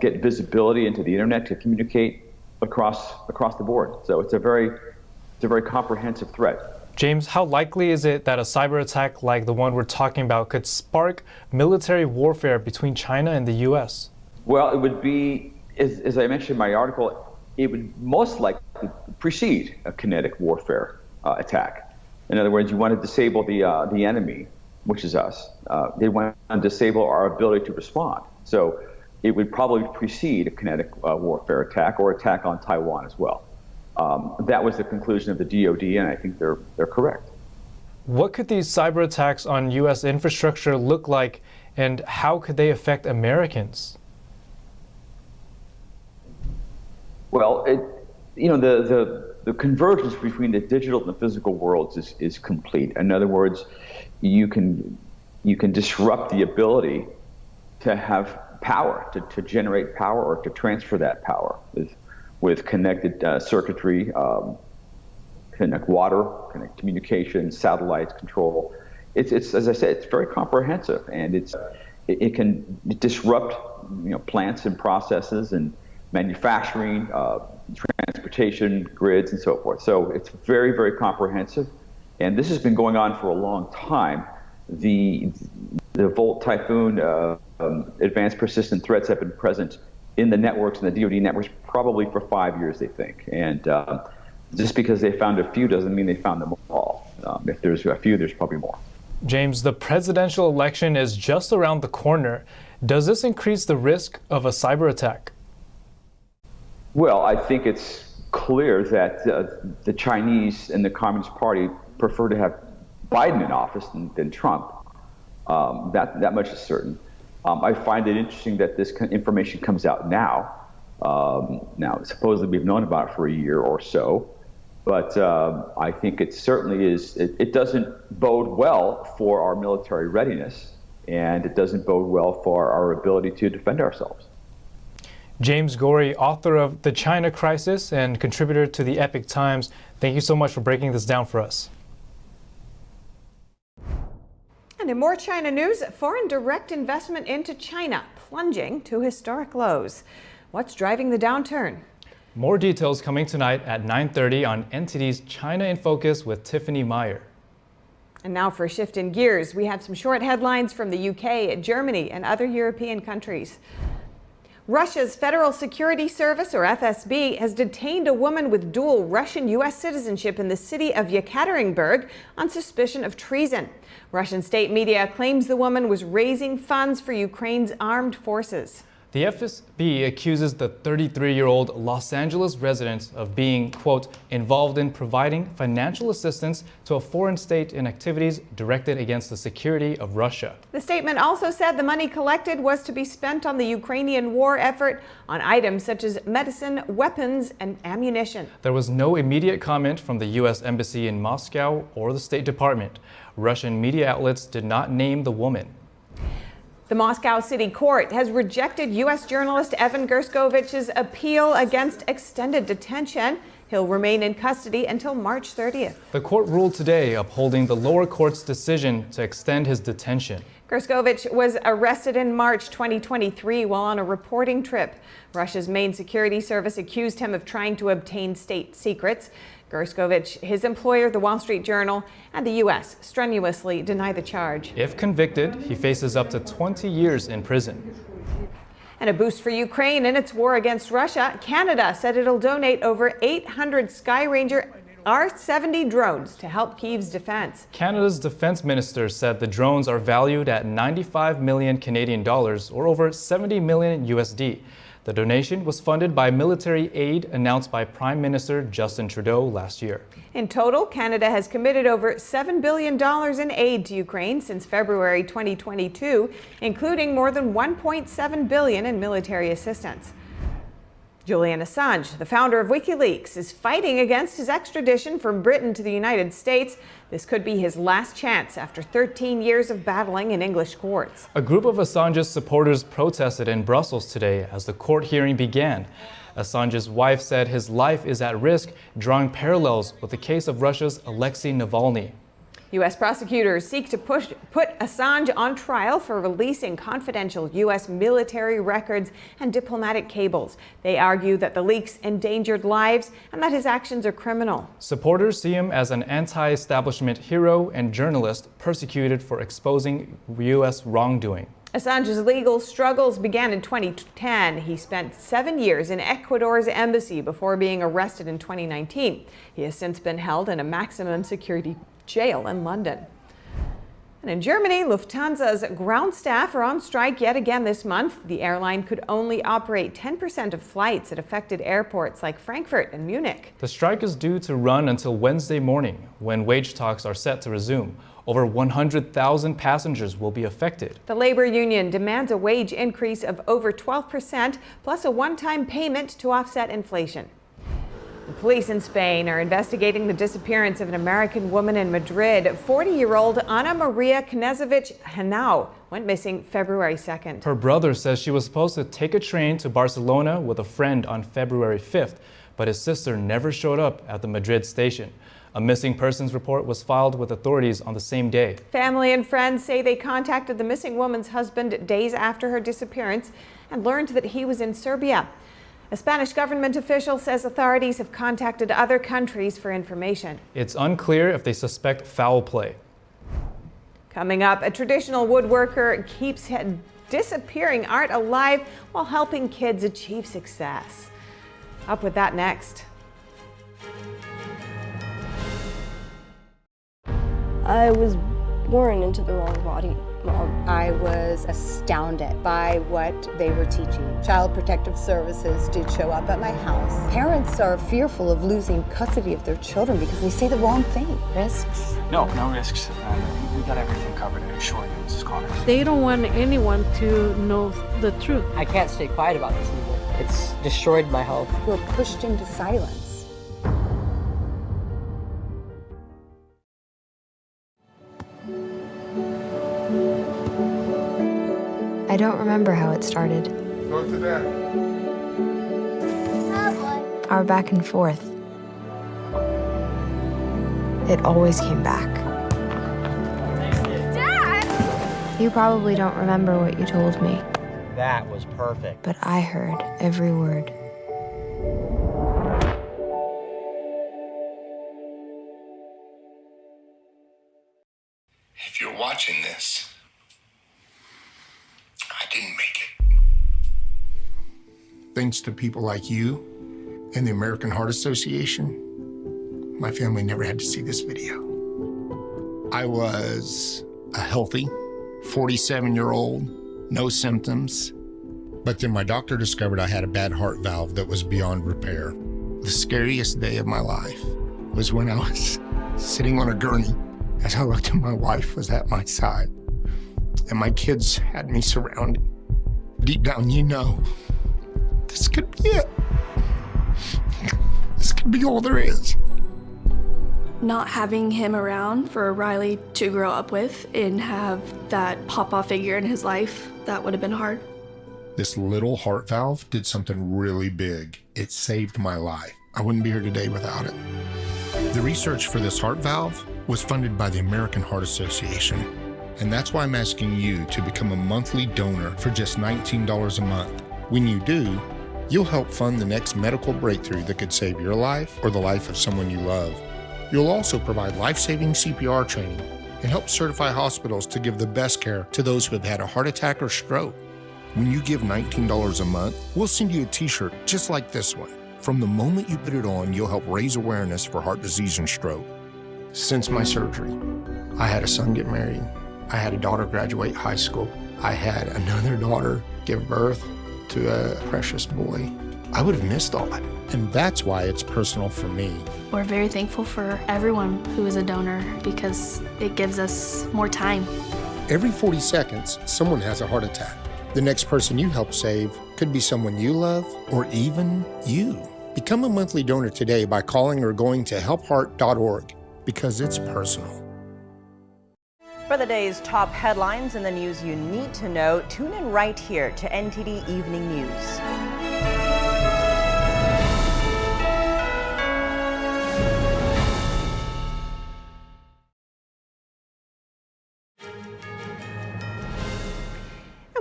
get visibility into the internet, to communicate across the board. So it's a very comprehensive threat. James, how likely is it that a cyber attack like the one we're talking about could spark military warfare between China and the U.S.? Well, it would be, as I mentioned in my article, it would most likely precede a kinetic warfare attack. In other words, you want to disable the enemy, which is us. They want to disable our ability to respond. So it would probably precede a kinetic warfare attack or attack on Taiwan as well. That was the conclusion of the DoD, and I think they're correct. What could these cyber attacks on U.S. infrastructure look like, and how could they affect Americans? Well, the convergence between the digital and the physical worlds is complete. In other words, you can disrupt the ability to have power, to generate power or to transfer that power with connected circuitry, connect water, connect communication, satellites, control. It's as I said, it's very comprehensive, and it can disrupt plants and processes and manufacturing, transportation, grids, and so forth. So it's very, very comprehensive. And this has been going on for a long time. The Volt Typhoon advanced persistent threats have been present in the networks and the DoD networks probably for 5 years, they think. And just because they found a few doesn't mean they found them all. If there's a few, there's probably more. James, the presidential election is just around the corner. Does this increase the risk of a cyber attack? Well, I think it's clear that the Chinese and the Communist Party prefer to have Biden in office than Trump. That much is certain. I find it interesting that this information comes out now. Now, supposedly we've known about it for a year or so, but I think it certainly is. It doesn't bode well for our military readiness, and it doesn't bode well for our ability to defend ourselves. James Gorey, author of The China Crisis and contributor to the Epoch Times, thank you so much for breaking this down for us. And in more China news, foreign direct investment into China plunging to historic lows. What's driving the downturn? More details coming tonight at 9:30 on NTD's China in Focus with Tiffany Meyer. And now for a shift in gears, we have some short headlines from the UK, Germany, and other European countries. Russia's Federal Security Service, or FSB, has detained a woman with dual Russian-U.S. citizenship in the city of Yekaterinburg on suspicion of treason. Russian state media claims the woman was raising funds for Ukraine's armed forces. The FSB accuses the 33-year-old Los Angeles resident of being, quote, involved in providing financial assistance to a foreign state in activities directed against the security of Russia. The statement also said the money collected was to be spent on the Ukrainian war effort on items such as medicine, weapons, and ammunition. There was no immediate comment from the U.S. Embassy in Moscow or the State Department. Russian media outlets did not name the woman. The Moscow City Court has rejected U.S. journalist Evan Gershkovich's appeal against extended detention. He'll remain in custody until March 30th. The court ruled today upholding the lower court's decision to extend his detention. Gershkovich was arrested in March 2023 while on a reporting trip. Russia's main security service accused him of trying to obtain state secrets. Gershkovich, his employer, the Wall Street Journal, and the U.S. strenuously deny the charge. If convicted, he faces up to 20 years in prison. And a boost for Ukraine in its war against Russia. Canada said it'll donate over 800 Skyranger R-70 drones to help Kyiv's defense. Canada's defense minister said the drones are valued at 95 million Canadian dollars, or over 70 million USD. The donation was funded by military aid announced by Prime Minister Justin Trudeau last year. In total, Canada has committed over $7 billion in aid to Ukraine since February 2022, including more than $1.7 billion in military assistance. Julian Assange, the founder of WikiLeaks, is fighting against his extradition from Britain to the United States. This could be his last chance after 13 years of battling in English courts. A group of Assange's supporters protested in Brussels today as the court hearing began. Assange's wife said his life is at risk, drawing parallels with the case of Russia's Alexei Navalny. U.S. prosecutors seek to put Assange on trial for releasing confidential U.S. military records and diplomatic cables. They argue that the leaks endangered lives and that his actions are criminal. Supporters see him as an anti-establishment hero and journalist persecuted for exposing U.S. wrongdoing. Assange's legal struggles began in 2010. He spent 7 years in Ecuador's embassy before being arrested in 2019. He has since been held in a maximum security jail in London. And in Germany, Lufthansa's ground staff are on strike yet again this month. The airline could only operate 10% of flights at affected airports like Frankfurt and Munich. The strike is due to run until Wednesday morning, when wage talks are set to resume. Over 100,000 passengers will be affected. The labor union demands a wage increase of over 12%, plus a one-time payment to offset inflation. The police in Spain are investigating the disappearance of an American woman in Madrid. 40-year-old Ana Maria Knežević Henao went missing February 2nd. Her brother says she was supposed to take a train to Barcelona with a friend on February 5th, but his sister never showed up at the Madrid station. A missing persons report was filed with authorities on the same day. Family and friends say they contacted the missing woman's husband days after her disappearance and learned that he was in Serbia. A Spanish government official says authorities have contacted other countries for information. It's unclear if they suspect foul play. Coming up, a traditional woodworker keeps disappearing art alive while helping kids achieve success. Up with that next. I was born into the wrong body. I was astounded by what they were teaching. Child Protective Services did show up at my house. Parents are fearful of losing custody of their children because they say the wrong thing. Risks? No risks. We got everything covered, I assure you, Mrs. Connors. They don't want anyone to know the truth. I can't stay quiet about this anymore. It's destroyed my health. We're pushed into silence. I don't remember how it started. Go to that. Our back and forth. It always came back. Dad! You probably don't remember what you told me, That was perfect. but I heard every word. If you're watching this, I didn't make it. Thanks to people like you and the American Heart Association, my family never had to see this video. I was a healthy 47-year-old, no symptoms, but then my doctor discovered I had a bad heart valve that was beyond repair. The scariest day of my life was when I was sitting on a gurney as I looked and my wife was at my side and my kids had me surrounded. Deep down, you know, this could be it. This could be all there is. Not having him around for Riley to grow up with and have that papa figure in his life, that would have been hard. This little heart valve did something really big. It saved my life. I wouldn't be here today without it. The research for this heart valve was funded by the American Heart Association. And that's why I'm asking you to become a monthly donor for just $19 a month. When you do, you'll help fund the next medical breakthrough that could save your life or the life of someone you love. You'll also provide life-saving CPR training and help certify hospitals to give the best care to those who have had a heart attack or stroke. When you give $19 a month, we'll send you a t-shirt just like this one. From the moment you put it on, you'll help raise awareness for heart disease and stroke. Since my surgery, I had a son get married. I had a daughter graduate high school. I had another daughter give birth to a precious boy. I would have missed all that. And that's why it's personal for me. We're very thankful for everyone who is a donor because it gives us more time. Every 40 seconds, someone has a heart attack. The next person you help save could be someone you love or even you. Become a monthly donor today by calling or going to helpheart.org because it's personal. For the day's top headlines and the news you need to know, tune in right here to NTD Evening News.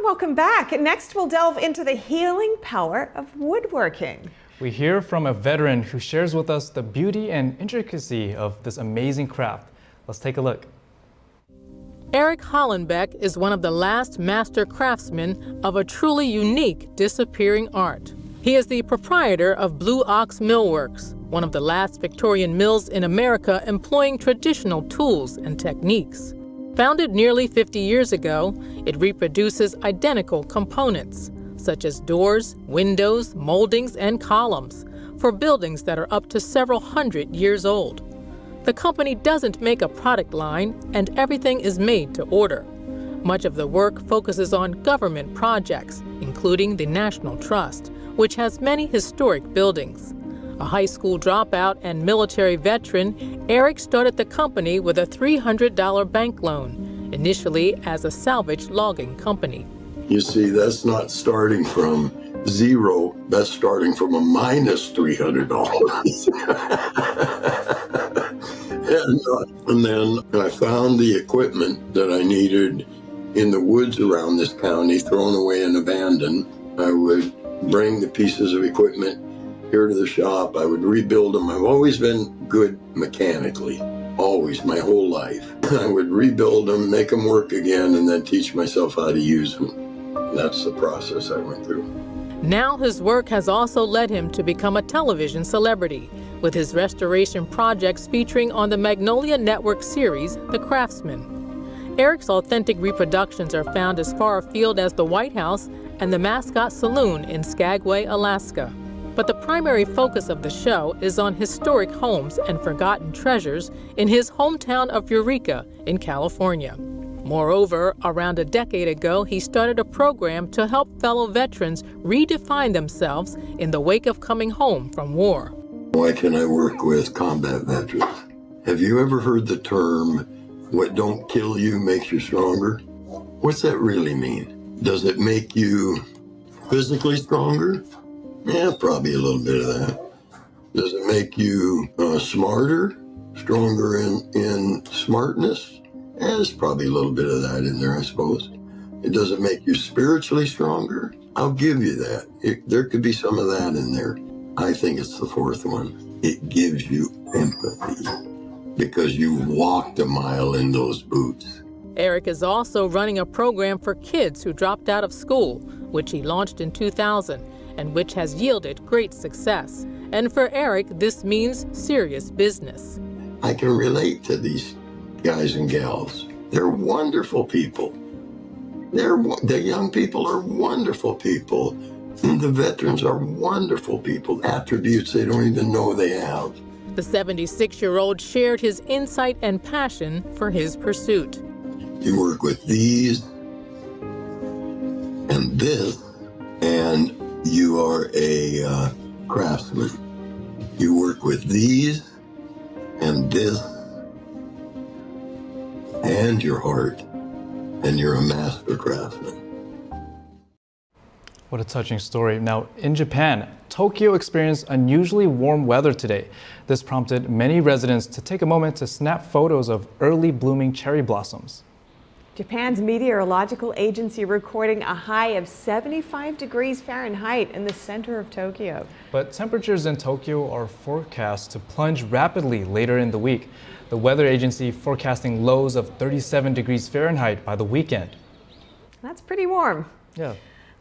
Welcome back. Next, we'll delve into the healing power of woodworking. We hear from a veteran who shares with us the beauty and intricacy of this amazing craft. Let's take a look. Eric Hollenbeck is one of the last master craftsmen of a truly unique disappearing art. He is the proprietor of Blue Ox Millworks, one of the last Victorian mills in America employing traditional tools and techniques. Founded nearly 50 years ago, it reproduces identical components, such as doors, windows, moldings, and columns, for buildings that are up to several hundred years old. The company doesn't make a product line, and everything is made to order. Much of the work focuses on government projects, including the National Trust, which has many historic buildings. A high school dropout and military veteran, Eric started the company with a $300 bank loan, initially as a salvage logging company. You see, that's not starting from zero, that's starting from a minus $300. And then I found the equipment that I needed in the woods around this county, thrown away and abandoned. I would bring the pieces of equipment here to the shop. I would rebuild them. I've always been good mechanically, always, my whole life. I would rebuild them, make them work again, and then teach myself how to use them. That's the process I went through. Now his work has also led him to become a television celebrity, with his restoration projects featuring on the Magnolia Network series, The Craftsman. Eric's authentic reproductions are found as far afield as the White House and the Mascot Saloon in Skagway, Alaska. But the primary focus of the show is on historic homes and forgotten treasures in his hometown of Eureka in California. Moreover, around a decade ago, he started a program to help fellow veterans redefine themselves in the wake of coming home from war. Why can I work with combat veterans? Have you ever heard the term, what don't kill you makes you stronger? What's that really mean? Does it make you physically stronger? Yeah, probably a little bit of that. Does it make you smarter, stronger in smartness? Yeah, there's probably a little bit of that in there, I suppose. It doesn't make you spiritually stronger. I'll give you that. There could be some of that in there. I think it's the fourth one. It gives you empathy because you walked a mile in those boots. Eric is also running a program for kids who dropped out of school, which he launched in 2000, and which has yielded great success. And for Eric, this means serious business. I can relate to these guys and gals. They're wonderful people. The young people are wonderful people. The veterans are wonderful people. Attributes they don't even know they have. The 76-year-old shared his insight and passion for his pursuit. You work with these and this, and you are a craftsman. You work with these and this and your heart, and you're a master craftsman. What a touching story. Now, in Japan, Tokyo experienced unusually warm weather today. This prompted many residents to take a moment to snap photos of early blooming cherry blossoms. Japan's meteorological agency recording a high of 75 degrees Fahrenheit in the center of Tokyo. But temperatures in Tokyo are forecast to plunge rapidly later in the week. The weather agency forecasting lows of 37 degrees Fahrenheit by the weekend. That's pretty warm. Yeah.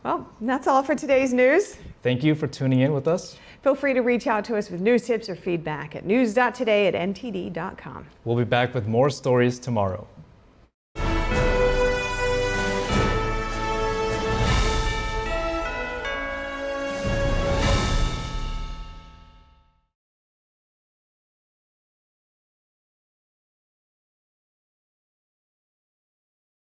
Well, that's all for today's news. Thank you for tuning in with us. Feel free to reach out to us with news tips or feedback at news.today@ntd.com. We'll be back with more stories tomorrow.